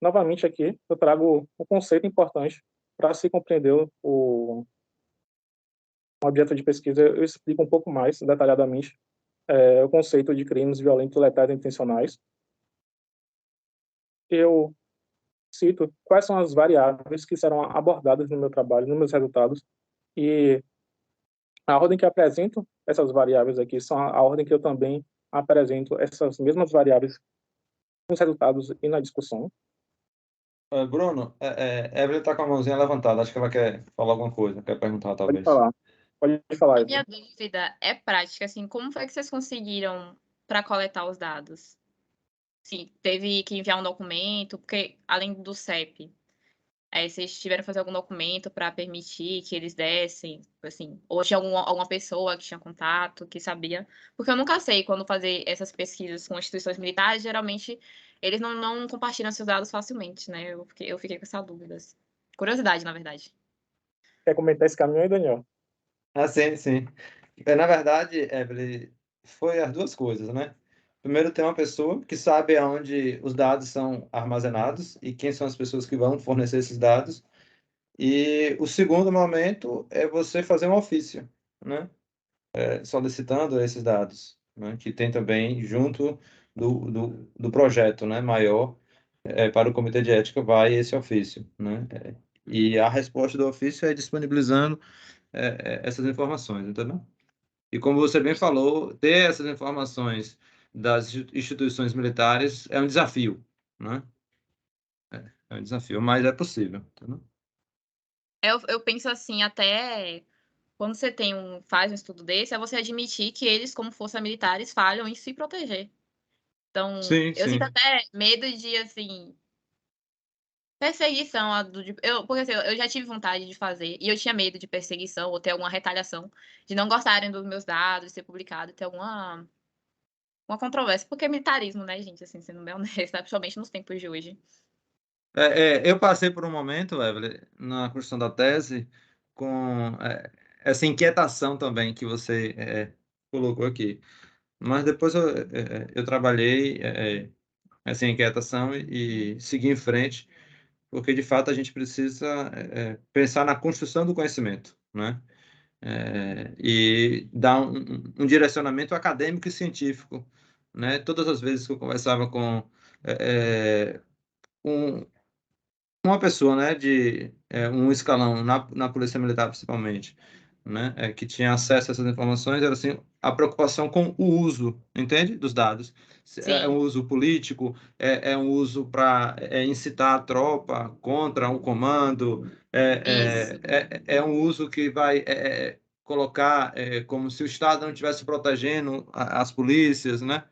Novamente aqui eu trago um conceito importante para se compreender o objeto de pesquisa. Eu explico um pouco mais detalhadamente o conceito de crimes violentos, letais e intencionais. Eu cito quais são as variáveis que serão abordadas no meu trabalho, nos meus resultados, e a ordem que apresento essas variáveis aqui são a ordem que eu também apresento essas mesmas variáveis nos resultados e na discussão. Bruno, Evelyn está com a mãozinha levantada. Acho que ela quer falar alguma coisa, quer perguntar, Pode talvez. falar. Pode falar, A Evelyn. minha dúvida é prática, assim, como foi que vocês conseguiram para coletar os dados? Sim, teve que enviar um documento, porque além do CEP, vocês tiveram que fazer algum documento para permitir que eles dessem, assim, ou tinha alguma pessoa que tinha contato, que sabia, porque eu nunca sei quando fazer essas pesquisas com instituições militares, geralmente eles não compartilham seus dados facilmente, né? Eu fiquei com essa dúvida. Assim. Curiosidade, na verdade. Quer comentar esse caminho aí, Daniel? Sim, sim. Na verdade, Evelyn, foi as duas coisas, né? Primeiro, tem uma pessoa que sabe aonde os dados são armazenados e quem são as pessoas que vão fornecer esses dados. E o segundo momento é você fazer um ofício, né? Solicitando esses dados, né? Que tem também junto do projeto, né? Maior, para o Comitê de Ética vai esse ofício, né? E a resposta do ofício é disponibilizando essas informações, entendeu? E como você bem falou, ter essas informações das instituições militares é um desafio, né? É um desafio, mas é possível, entendeu? Eu penso assim, até quando você faz um estudo desse, é você admitir que eles, como forças militares, falham em se proteger. Então, Sim, eu sinto sim. até medo de, assim, perseguição. Porque assim, eu já tive vontade de fazer, e eu tinha medo de perseguição ou ter alguma retaliação, de não gostarem dos meus dados, de ser publicado, ter uma controvérsia. Porque é militarismo, né, gente? Assim, sendo bem honesta, principalmente nos tempos de hoje. Eu passei por um momento, Evelyn, na construção da tese, com essa inquietação também que você colocou aqui. Mas depois eu trabalhei essa inquietação e segui em frente, porque de fato a gente precisa pensar na construção do conhecimento, né? E dar um direcionamento acadêmico e científico, né? Todas as vezes que eu conversava com um, uma pessoa, né, de um escalão na Polícia Militar principalmente, né, que tinha acesso a essas informações, era assim, a preocupação com o uso, entende, dos dados. É um Sim, uso político, é um uso para incitar a tropa contra um comando, isso. é um uso que vai colocar como se o Estado não estivesse protegendo as polícias, né?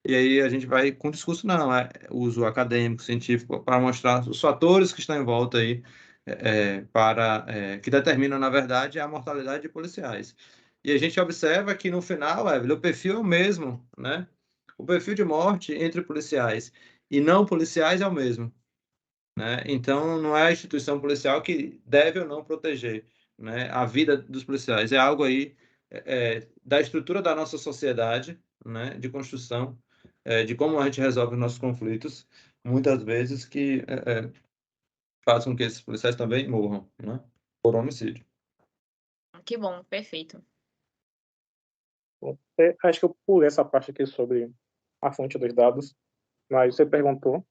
E aí a gente vai com discurso, não, uso acadêmico, científico, para mostrar os fatores que estão em volta aí, que determinam, na verdade, a mortalidade de policiais. E a gente observa que, no final, Evelyn, o perfil é o mesmo, né? O perfil de morte entre policiais e não policiais é o mesmo, né? Então, não é a instituição policial que deve ou não proteger, né, a vida dos policiais. É algo aí da estrutura da nossa sociedade, né, de construção, de como a gente resolve os nossos conflitos, muitas vezes que faz com que esses policiais também morram, né, por homicídio. Que bom, perfeito. Bom, acho que eu pulei essa parte aqui sobre a fonte dos dados, mas você perguntou,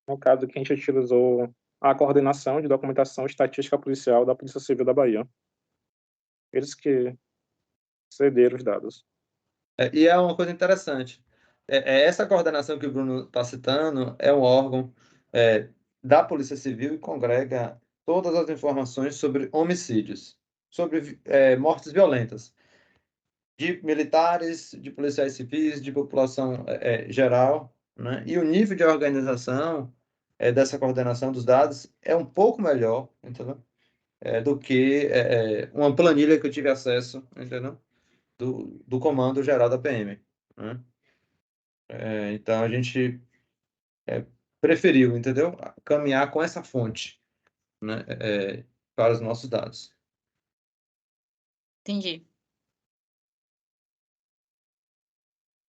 no caso que a gente utilizou a coordenação de documentação estatística policial da Polícia Civil da Bahia. Eles que cederam os dados. E é uma coisa interessante. Essa coordenação que o Bruno está citando é um órgão da Polícia Civil e congrega todas as informações sobre homicídios, sobre mortes violentas, de militares, de policiais civis, de população geral, né? E o nível de organização dessa coordenação dos dados é um pouco melhor, entendeu? Do que uma planilha que eu tive acesso, entendeu? Do Comando Geral da PM, né? Então a gente preferiu, entendeu? Caminhar com essa fonte, né? Para os nossos dados. Entendi.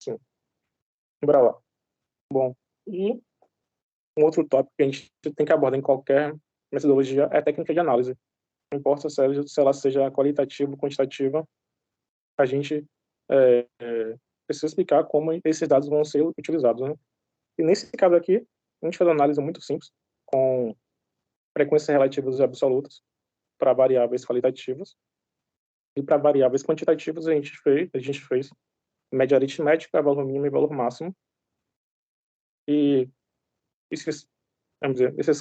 Sim. Bora lá. Bom, e um outro tópico que a gente tem que abordar em qualquer metodologia é a técnica de análise. Não importa se ela seja qualitativa ou quantitativa, a gente precisa explicar como esses dados vão ser utilizados, né? E nesse caso aqui, a gente fez uma análise muito simples, com frequências relativas e absolutas para variáveis qualitativas, e para variáveis quantitativas a gente fez média aritmética, valor mínimo e valor máximo, e esses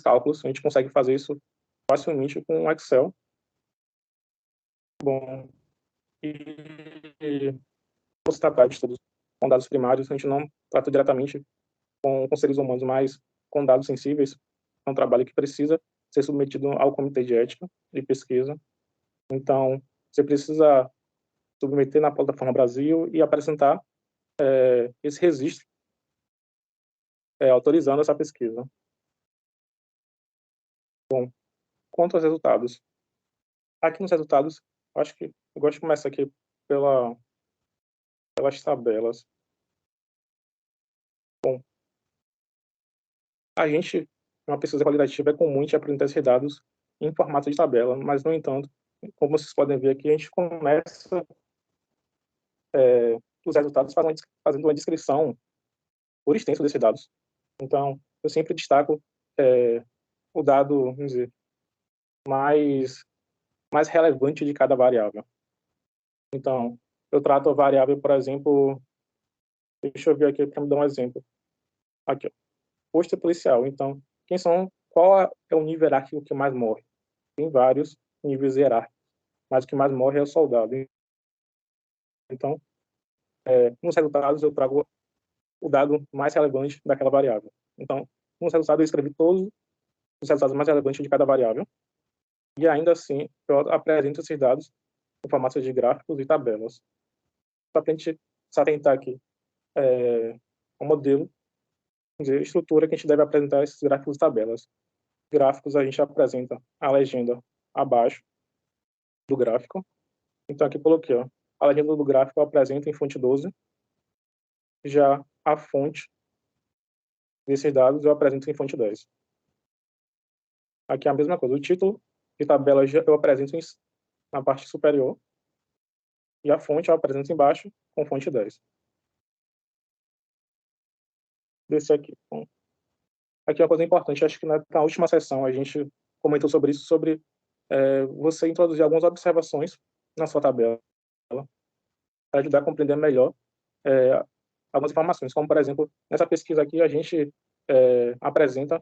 cálculos, a gente consegue fazer isso facilmente com o Excel. Bom, e os tratar de estudos com dados primários, a gente não trata diretamente com seres humanos, mas com dados sensíveis. É um trabalho que precisa ser submetido ao comitê de ética de pesquisa. Então, você precisa submeter na plataforma Brasil e apresentar esse registro autorizando essa pesquisa. Bom, quanto aos resultados. Aqui nos resultados, acho que eu gosto de começar aqui pelas tabelas. Bom, a gente, uma pesquisa qualitativa, é comum a gente apresentar esses dados em formato de tabela, mas, no entanto, como vocês podem ver aqui, a gente começa os resultados fazendo uma descrição por extenso desses dados. Então, eu sempre destaco o dado, vamos dizer, mais relevante de cada variável. Então, eu trato a variável, por exemplo, deixa eu ver aqui para me dar um exemplo. Aqui, ó, posto policial. Então, qual é o nível hierárquico que mais morre? Tem vários níveis hierárquicos, mas o que mais morre é o soldado. Então, nos resultados eu trago o dado mais relevante daquela variável. Então, nos resultados eu escrevi todos os resultados mais relevantes de cada variável, e ainda assim eu apresento esses dados em formato de gráficos e tabelas. Só para a gente se atentar aqui ao modelo, a estrutura que a gente deve apresentar esses gráficos e tabelas. Gráficos, a gente apresenta a legenda abaixo do gráfico. Então, aqui coloquei, ó, a legenda do gráfico eu apresento em fonte 12, já a fonte desses dados eu apresento em fonte 10. Aqui é a mesma coisa, o título de tabela eu apresento na parte superior, e a fonte eu apresento embaixo com fonte 10. Desse aqui. Bom, aqui é uma coisa importante, acho que na última sessão a gente comentou sobre isso, sobre você introduzir algumas observações na sua tabela, para ajudar a compreender melhor algumas informações, como, por exemplo, nessa pesquisa aqui a gente apresenta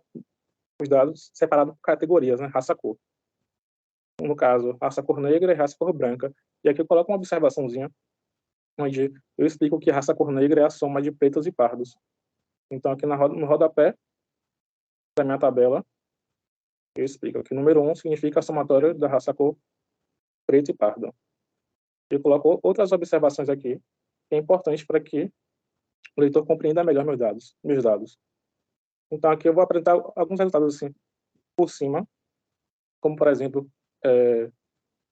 os dados separados por categorias, né, raça-cor. No caso, raça-cor negra e raça-cor branca. E aqui eu coloco uma observaçãozinha, onde eu explico que raça-cor negra é a soma de pretos e pardos. Então, aqui no rodapé da minha tabela, eu explico que o número 1 significa a somatória da raça-cor preto e pardo. Eu coloco outras observações aqui, que é importante para que o leitor compreenda melhor meus dados. Então, aqui eu vou apresentar alguns resultados assim, por cima, como, por exemplo,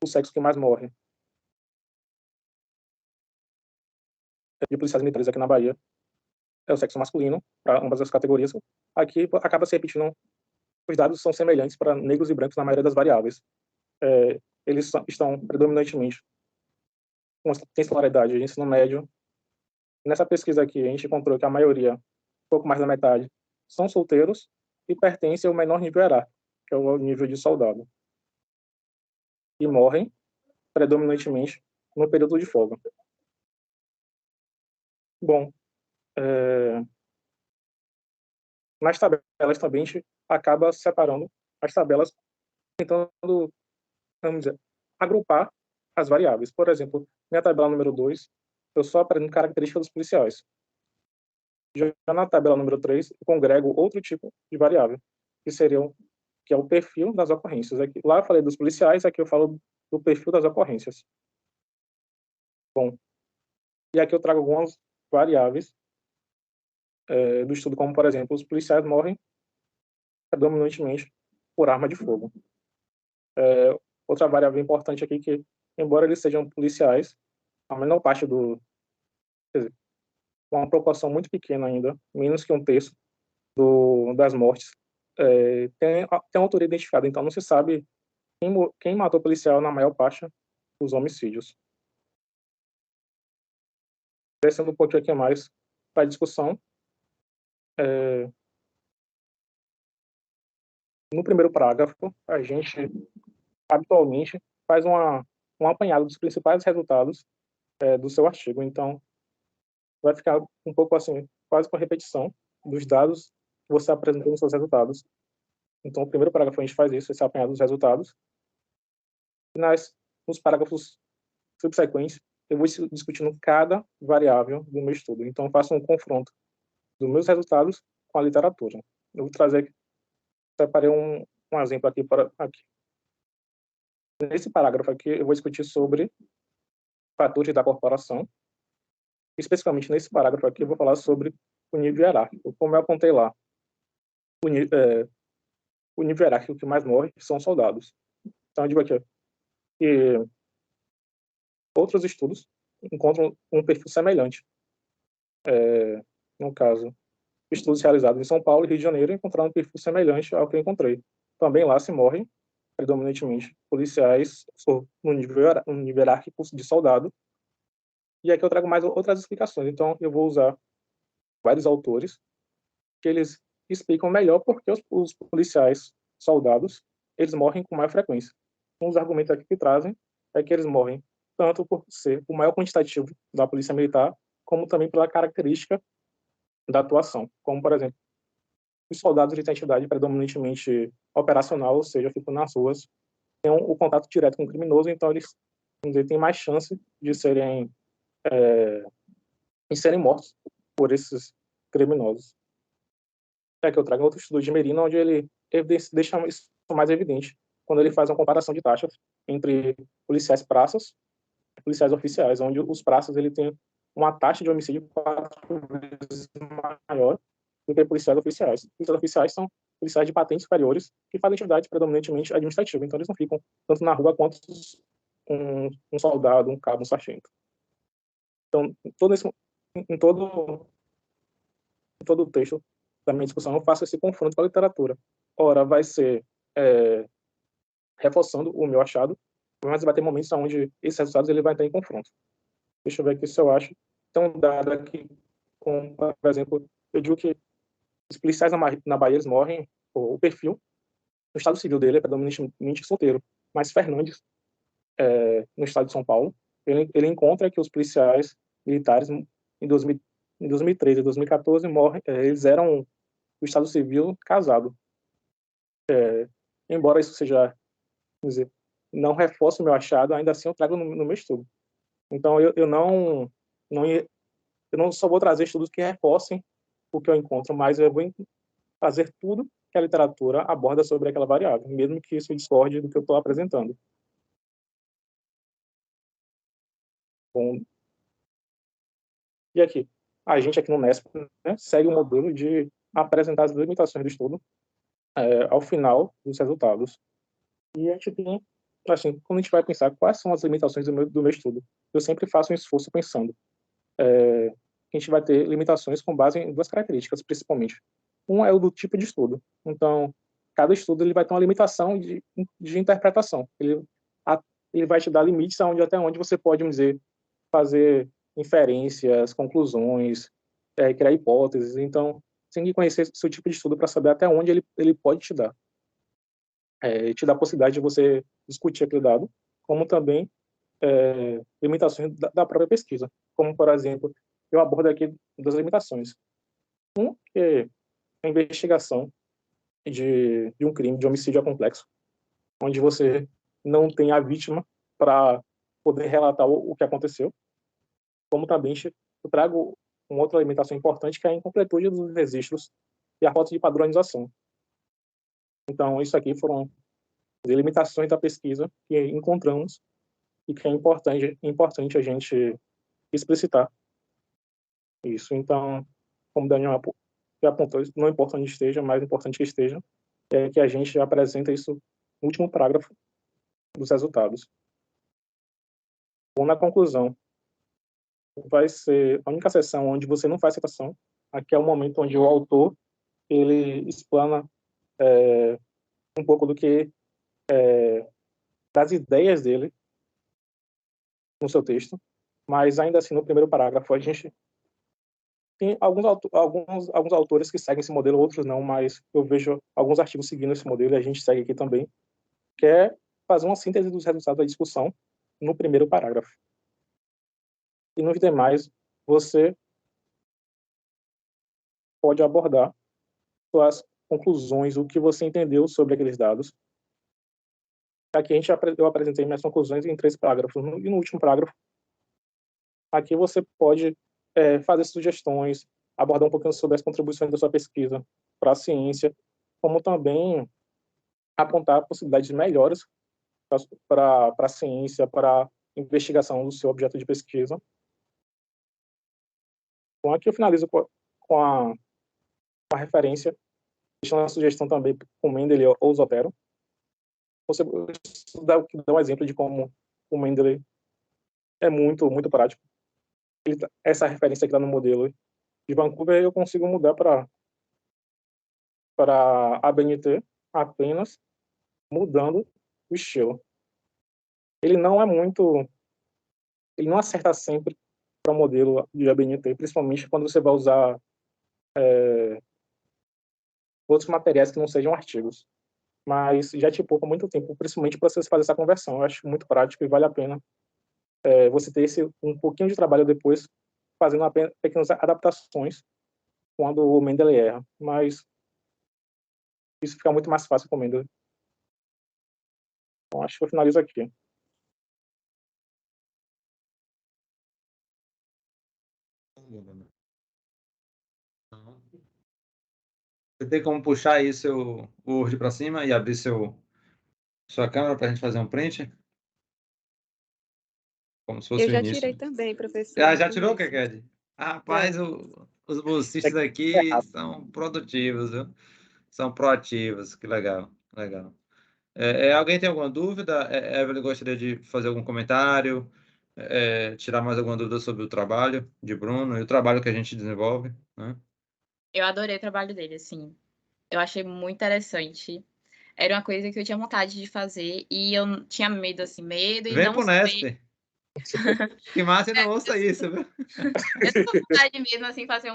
o sexo que mais morre de policiais militares aqui na Bahia é o sexo masculino, para ambas as categorias. Aqui acaba se repetindo, os dados são semelhantes para negros e brancos na maioria das variáveis. Eles estão predominantemente com escolaridade de ensino médio. Nessa pesquisa aqui, a gente encontrou que a maioria, um pouco mais da metade, são solteiros e pertencem ao menor nível hierárquico, que é o nível de soldado, e morrem predominantemente no período de folga. Bom, nas tabelas também a gente acaba separando as tabelas, tentando, vamos dizer, agrupar as variáveis. Por exemplo, minha tabela número 2, eu só apresento características dos policiais. Já na tabela número 3, eu congrego outro tipo de variável, que é o perfil das ocorrências. Aqui, lá eu falei dos policiais, aqui eu falo do perfil das ocorrências. Bom, e aqui eu trago algumas variáveis do estudo, como, por exemplo, os policiais morrem predominantemente por arma de fogo. Outra variável importante aqui que, embora eles sejam policiais, a menor parte quer dizer, uma proporção muito pequena ainda, menos que um terço das mortes, tem autoria identificada. Então, não se sabe quem matou o policial na maior parte dos homicídios. descendo um pouquinho aqui mais para a discussão, no primeiro parágrafo, a gente habitualmente faz um apanhado dos principais resultados do seu artigo. Então, vai ficar um pouco assim, quase com repetição dos dados que você apresentou nos seus resultados. Então, no primeiro parágrafo a gente faz isso, esse apanhado dos resultados. E nos parágrafos subsequentes, eu vou discutindo cada variável do meu estudo. Então, eu faço um confronto dos meus resultados com a literatura. Eu vou trazer aqui, separei um exemplo aqui aqui. Nesse parágrafo aqui, eu vou discutir sobre fatores da corporação. Especificamente nesse parágrafo aqui, eu vou falar sobre o nível hierárquico. Como eu apontei lá, o nível hierárquico que mais morre são soldados. Então, eu digo aqui que outros estudos encontram um perfil semelhante. No caso, estudos realizados em São Paulo e Rio de Janeiro encontraram um perfil semelhante ao que eu encontrei. Também lá se morrem, predominantemente, policiais no nível hierárquico de soldado. E aqui eu trago mais outras explicações. Então, eu vou usar vários autores que eles explicam melhor porque os policiais soldados, eles morrem com maior frequência. Um dos argumentos aqui que trazem é que eles morrem tanto por ser o maior quantitativo da polícia militar, como também pela característica da atuação. Como, por exemplo, os soldados de identidade predominantemente operacional, ou seja, ficam nas ruas, têm o contato direto com o criminoso, então eles, vamos dizer, têm mais chance de serem mortos por esses criminosos. É que eu trago outro estudo de Merino, onde ele deixa isso mais evidente, quando ele faz uma comparação de taxas entre policiais praças e policiais oficiais, onde os praças ele tem uma taxa de homicídio 4 vezes maior do que policiais oficiais. Policiais oficiais são policiais de patentes superiores que fazem atividade predominantemente administrativa, então eles não ficam tanto na rua quanto um soldado, um cabo, um sargento. Então, em todo o texto da minha discussão, eu faço esse confronto com a literatura. Ora, vai ser reforçando o meu achado, mas vai ter momentos onde esses resultados ele vai estar em confronto. Deixa eu ver aqui se eu acho. Então, dado aqui, como, por exemplo, eu digo que os policiais na Bahia eles morrem, o perfil, no estado civil dele é predominantemente solteiro, mas Fernandes, no estado de São Paulo, ele encontra que os policiais militares em 2013 e 2014 morrem, eles eram do estado civil casado. Embora isso seja, vamos dizer, não reforce o meu achado, ainda assim eu trago no meu estudo. Então eu não só vou trazer estudos que reforcem o que eu encontro, mas eu vou fazer tudo que a literatura aborda sobre aquela variável, mesmo que isso discorde do que eu estou apresentando. Bom, e aqui, a gente aqui no Nesp, né, segue o modelo de apresentar as limitações do estudo ao final dos resultados. E a gente tem, assim, quando a gente vai pensar quais são as limitações do meu estudo, eu sempre faço um esforço pensando. A gente vai ter limitações com base em duas características, principalmente. Um é o do tipo de estudo. Então, cada estudo ele vai ter uma limitação de interpretação. Ele vai te dar limites até onde você pode, vamos dizer, fazer inferências, conclusões, criar hipóteses. Então, você tem que conhecer seu tipo de estudo para saber até onde ele pode te dar. Te dá a possibilidade de você discutir aquele dado, como também limitações da própria pesquisa. Como, por exemplo, eu abordo aqui duas limitações. Um é a investigação de um crime de homicídio complexo, onde você não tem a vítima para poder relatar o que aconteceu. Como também eu trago uma outra limitação importante, que é a incompletude dos registros e a falta de padronização. Então, isso aqui foram as limitações da pesquisa que encontramos e que é importante a gente explicitar isso. Então, como o Daniel já apontou, não importa onde esteja, mais importante que esteja, é que a gente apresenta isso no último parágrafo dos resultados. Bom, na conclusão, vai ser a única seção onde você não faz citação. Aqui é o momento onde o autor ele explana um pouco das ideias dele no seu texto. mas ainda assim, no primeiro parágrafo, a gente tem alguns autores que seguem esse modelo, outros não, mas eu vejo alguns artigos seguindo esse modelo e a gente segue aqui também, que é fazer uma síntese dos resultados da discussão no primeiro parágrafo. E nos demais, você pode abordar suas conclusões, o que você entendeu sobre aqueles dados. Aqui eu apresentei minhas conclusões em 3 parágrafos. E no último parágrafo, aqui você pode fazer sugestões, abordar um pouquinho sobre as contribuições da sua pesquisa para a ciência, como também apontar possibilidades melhores para a ciência, para a investigação do seu objeto de pesquisa. Então, aqui eu finalizo com a referência, deixando a sugestão também com Mendeley ou Zotero. Você dá um exemplo de como o Mendeley é muito, muito prático. Essa referência que está no modelo de Vancouver, eu consigo mudar para a BNT apenas mudando o estilo. Ele não acerta sempre para o modelo de ABNT, principalmente quando você vai usar outros materiais que não sejam artigos. Mas já te poupa muito tempo, principalmente para você fazer essa conversão. Eu acho muito prático e vale a pena você ter um pouquinho de trabalho depois, fazendo pequenas adaptações quando o Mendeley erra. Mas isso fica muito mais fácil com o Mendeley. Então, acho que eu finalizo aqui. Você tem como puxar aí o Word para cima e abrir sua câmera para a gente fazer um print? Como se fosse Eu o já início. tirei também, professor. Já tirou o que, Isso. Ked? Rapaz, os bolsistas É aqui errado. são produtivos, viu? São proativos. Que legal, legal. Alguém tem alguma dúvida? Evelyn gostaria de fazer algum comentário? Tirar mais alguma dúvida sobre o trabalho de Bruno e o trabalho que a gente desenvolve, né? Eu adorei o trabalho dele, assim. Eu achei muito interessante. Era uma coisa que eu tinha vontade de fazer e eu tinha medo, assim, medo e Vem não pro sei. Nesp. Que massa, não ouça isso, viu? Eu tenho vontade mesmo, assim, fazer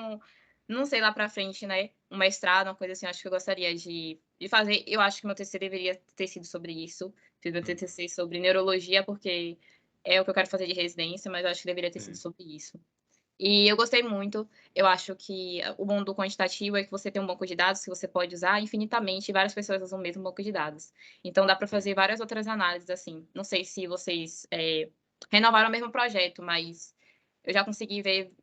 não sei lá pra frente, né? Um mestrado, uma coisa assim, acho que eu gostaria de fazer. Eu acho que meu TCC deveria ter sido sobre isso. Fiz meu TCC sobre neurologia, porque é o que eu quero fazer de residência, mas eu acho que deveria ter sido sobre isso. E eu gostei muito. Eu acho que o bom do quantitativo é que você tem um banco de dados que você pode usar infinitamente e várias pessoas usam o mesmo banco de dados. Então dá para fazer várias outras análises, assim. Não sei se vocês renovaram o mesmo projeto, mas eu já consegui ver.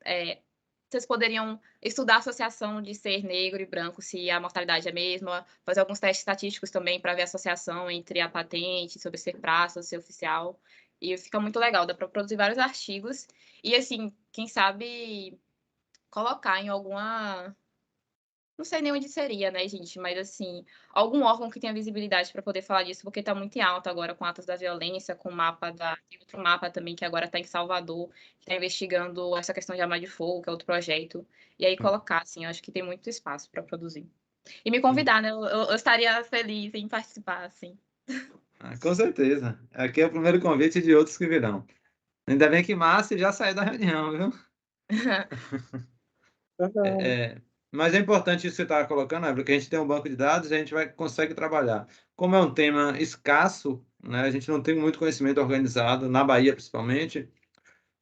Vocês poderiam estudar a associação de ser negro e branco, se a mortalidade é a mesma, fazer alguns testes estatísticos também para ver a associação entre a patente, sobre ser praça, ser oficial. E fica muito legal, dá para produzir vários artigos. E assim, quem sabe colocar em alguma. Não sei nem onde seria, né, gente? Mas assim, algum órgão que tenha visibilidade para poder falar disso, porque está muito em alta agora com atos da violência, com o mapa da. Tem outro mapa também que agora está em Salvador, que está investigando essa questão de arma de fogo, que é outro projeto. E aí colocar, assim, eu acho que tem muito espaço para produzir. E me convidar, né? Eu estaria feliz em participar, assim. Com certeza. Aqui é o primeiro convite de outros que virão. Ainda bem que Márcio já saiu da reunião, viu? Mas é importante isso que você estava colocando, né? Porque a gente tem um banco de dados e a gente consegue trabalhar. Como é um tema escasso, né? A gente não tem muito conhecimento organizado, na Bahia principalmente.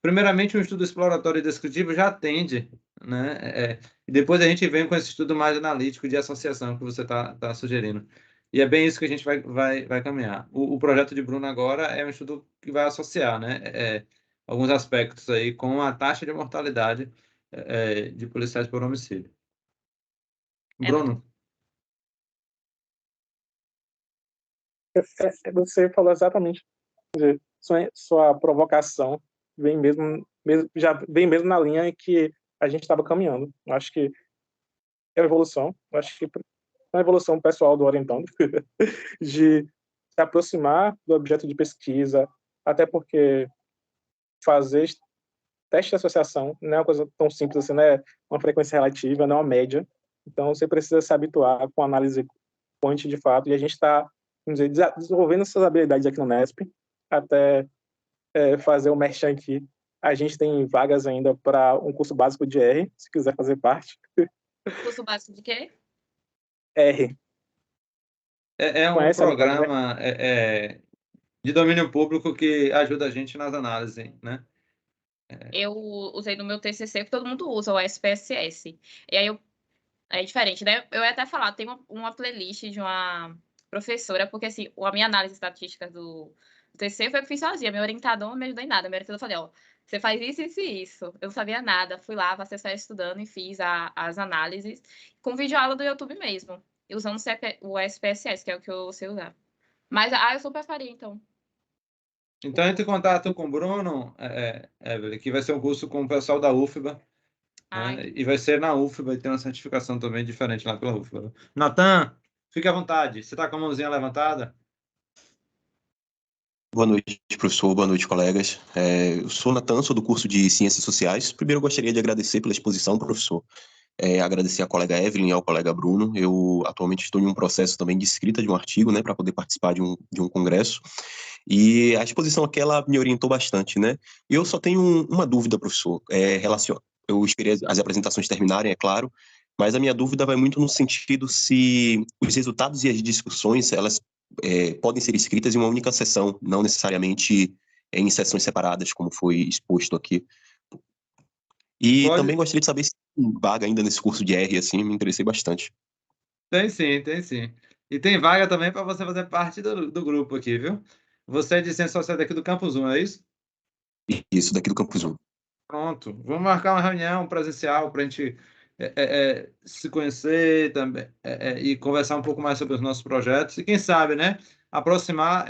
Primeiramente, um estudo exploratório e descritivo já atende, né? E depois a gente vem com esse estudo mais analítico de associação que você está sugerindo. E é bem isso que a gente vai caminhar. O projeto de Bruno agora é um estudo que vai associar, né? Alguns aspectos aí com a taxa de mortalidade de policiais por homicídio. Bruno? Você falou exatamente. Quer dizer, sua provocação já vem mesmo na linha em que a gente estava caminhando. Acho que é uma evolução. Acho que é uma evolução pessoal do orientando de se aproximar do objeto de pesquisa, até porque fazer teste de associação não é uma coisa tão simples assim, não é uma frequência relativa, não é uma média. Então, você precisa se habituar com a análise quant de fato, e a gente está desenvolvendo essas habilidades aqui no Nesp, até fazer o merchan aqui. A gente tem vagas ainda para um curso básico de R, se quiser fazer parte. Curso básico de quê? R. É um Conhece a linguagem, né? programa de domínio público que ajuda a gente nas análises, né? Eu usei no meu TCC, que todo mundo usa, o SPSS. E aí é diferente, né? Eu ia até falar, tem uma playlist de uma professora, porque assim, a minha análise estatística do TCC foi o que fiz sozinha. Meu orientador não me ajudou em nada. Meu orientador falou, ó, você faz isso, isso e isso. Eu não sabia nada. Fui lá, passei só estudando e fiz as análises com videoaula do YouTube mesmo. E usando o SPSS, que é o que eu sei usar. Mas, eu super faria, então. Então, entre em contato com o Bruno, Evelyn, que vai ser um curso com o pessoal da UFBA, né? E vai ser na UFBA, e tem uma certificação também diferente lá pela UFBA. Natan, fique à vontade. Você está com a mãozinha levantada? Boa noite, professor. Boa noite, colegas. Eu sou Natan, sou do curso de Ciências Sociais. Primeiro, eu gostaria de agradecer pela exposição, professor. Agradecer à colega Evelyn e ao colega Bruno. Eu atualmente estou em um processo também de escrita de um artigo, né, para poder participar de um congresso. E a exposição aqui, ela me orientou bastante, né? E eu só tenho uma dúvida, professor. Eu esperei as apresentações terminarem, é claro, mas a minha dúvida vai muito no sentido se os resultados e as discussões, elas podem ser escritas em uma única sessão, não necessariamente em sessões separadas, como foi exposto aqui. E também gostaria de saber se tem vaga ainda nesse curso de R, assim, me interessei bastante. Tem sim, tem sim. E tem vaga também para você fazer parte do grupo aqui, viu? Você é de Ciências Sociais daqui do Campus 1, é isso? Isso, daqui do Campus 1. Pronto. Vamos marcar uma reunião presencial para a gente se conhecer também e conversar um pouco mais sobre os nossos projetos. E quem sabe, né? Aproximar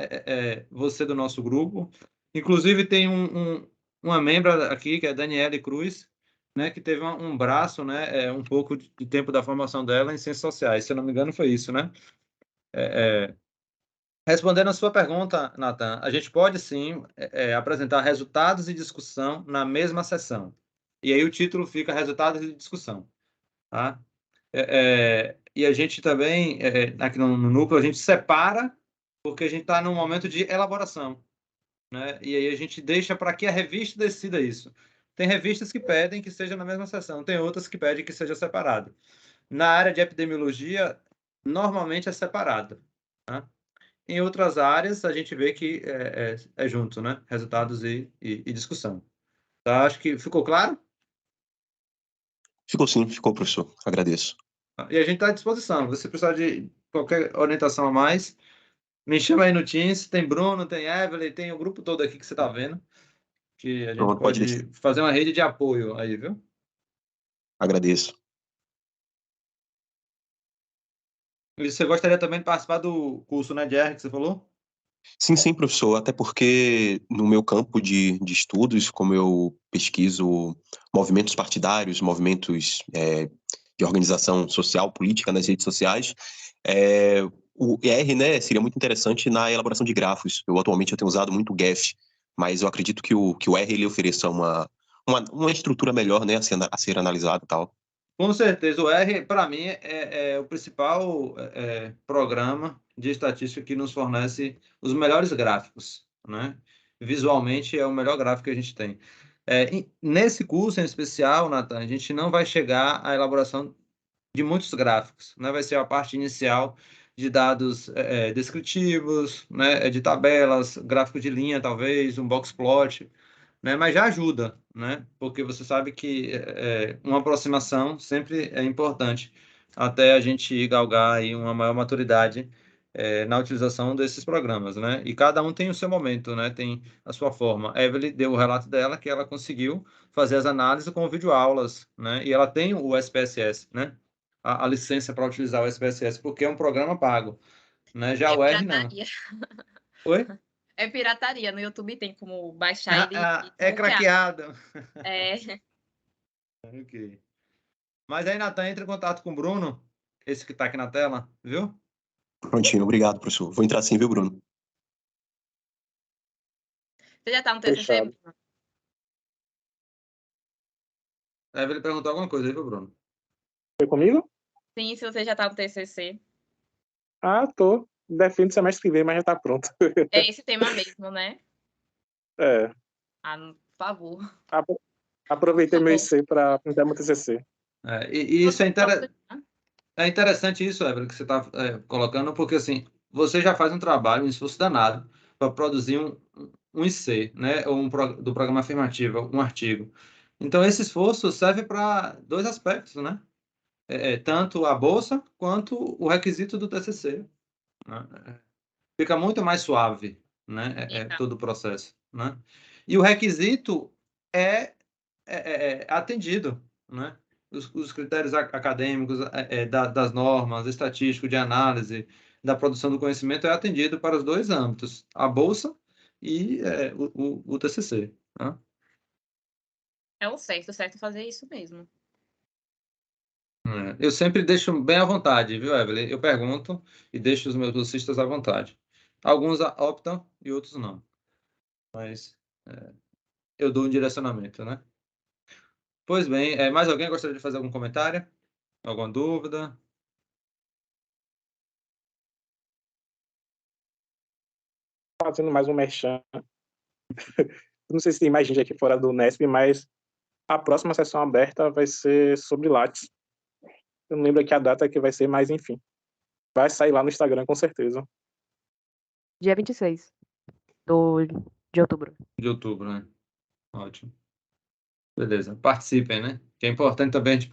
você do nosso grupo. Inclusive, tem uma membra aqui, que é a Daniele Cruz, né, que teve um braço, né, um pouco de tempo da formação dela em Ciências Sociais. Se eu não me engano, foi isso, né? Respondendo a sua pergunta, Natan, a gente pode sim apresentar resultados e discussão na mesma sessão. E aí o título fica Resultados e Discussão. Tá? E a gente também, aqui no núcleo, a gente separa, porque a gente está num momento de elaboração. Né? E aí a gente deixa para que a revista decida isso. Tem revistas que pedem que seja na mesma sessão, tem outras que pedem que seja separado. Na área de epidemiologia, normalmente é separado. Tá? Em outras áreas, a gente vê que é junto, né? Resultados e discussão. Tá? Acho que ficou claro? Ficou sim, ficou, professor. Agradeço. E a gente está à disposição. Se você precisar de qualquer orientação a mais, me chama aí no Teams. Tem Bruno, tem Evelyn, tem o grupo todo aqui que você está vendo. Que a gente Pronto, pode fazer uma rede de apoio aí, viu? Agradeço. E você gostaria também de participar do curso, né, de R que você falou? Sim, professor, até porque no meu campo de estudos, como eu pesquiso movimentos partidários, movimentos de organização social, política nas redes sociais, o R, né, seria muito interessante na elaboração de grafos. Atualmente eu tenho usado muito o GEF, mas eu acredito que o R ele ofereça uma estrutura melhor, né, a ser analisado e tal. Com certeza, o R, para mim, é o principal programa de estatística que nos fornece os melhores gráficos, né? Visualmente, é o melhor gráfico que a gente tem. Nesse curso em especial, Nathan, a gente não vai chegar à elaboração de muitos gráficos, né? Vai ser a parte inicial de dados descritivos, né? De tabelas, gráfico de linha, talvez, um box plot, né? Mas já ajuda, né? Porque você sabe que uma aproximação sempre é importante até a gente galgar aí uma maior maturidade na utilização desses programas, né? E cada um tem o seu momento, né? Tem a sua forma. A Evelyn deu o relato dela que ela conseguiu fazer as análises com videoaulas, né? E ela tem o SPSS, né? A licença para utilizar o SPSS, porque é um programa pago, né? Já o R não. Oi? É pirataria. No YouTube tem como baixar ele É craqueado. É. Ok. Mas aí, Natan, entre em contato com o Bruno, esse que está aqui na tela, viu? Prontinho, obrigado, professor. Vou entrar sim, viu, Bruno? Você já está no TCC, Bruno? Ele perguntou alguma coisa aí pro Bruno. Foi comigo? Sim, se você já está no TCC. Tô. Defino semestre que vem, mas já tá pronto. É esse tema mesmo, né? É. favor. Aproveitei Tá meu bom. IC para pintar meu TCC. E isso é interessante isso, Evelyn, que você está colocando, porque assim, você já faz um trabalho, um esforço danado para produzir um IC, né, ou do programa afirmativo, um artigo. Então, esse esforço serve para dois aspectos, né? Tanto a bolsa quanto o requisito do TCC, né? Fica muito mais suave, né? Todo o processo, né? E o requisito é atendido, né? Os critérios acadêmicos, das normas, estatístico, de análise, da produção do conhecimento é atendido para os dois âmbitos, a bolsa e o TCC, né? É o certo fazer isso mesmo. Eu sempre deixo bem à vontade, viu, Evelyn? Eu pergunto e deixo os meus bolsistas à vontade. Alguns optam e outros não. Mas eu dou um direcionamento, né? Pois bem, mais alguém gostaria de fazer algum comentário? Alguma dúvida? Fazendo mais um merchan. Não sei se tem mais gente aqui fora do Nesp, mas a próxima sessão aberta vai ser sobre Lattes. Eu não lembro aqui a data que vai ser, mas enfim. Vai sair lá no Instagram, com certeza. Dia 26 de outubro. De outubro, né? Ótimo. Beleza. Participem, né? Que é importante também a gente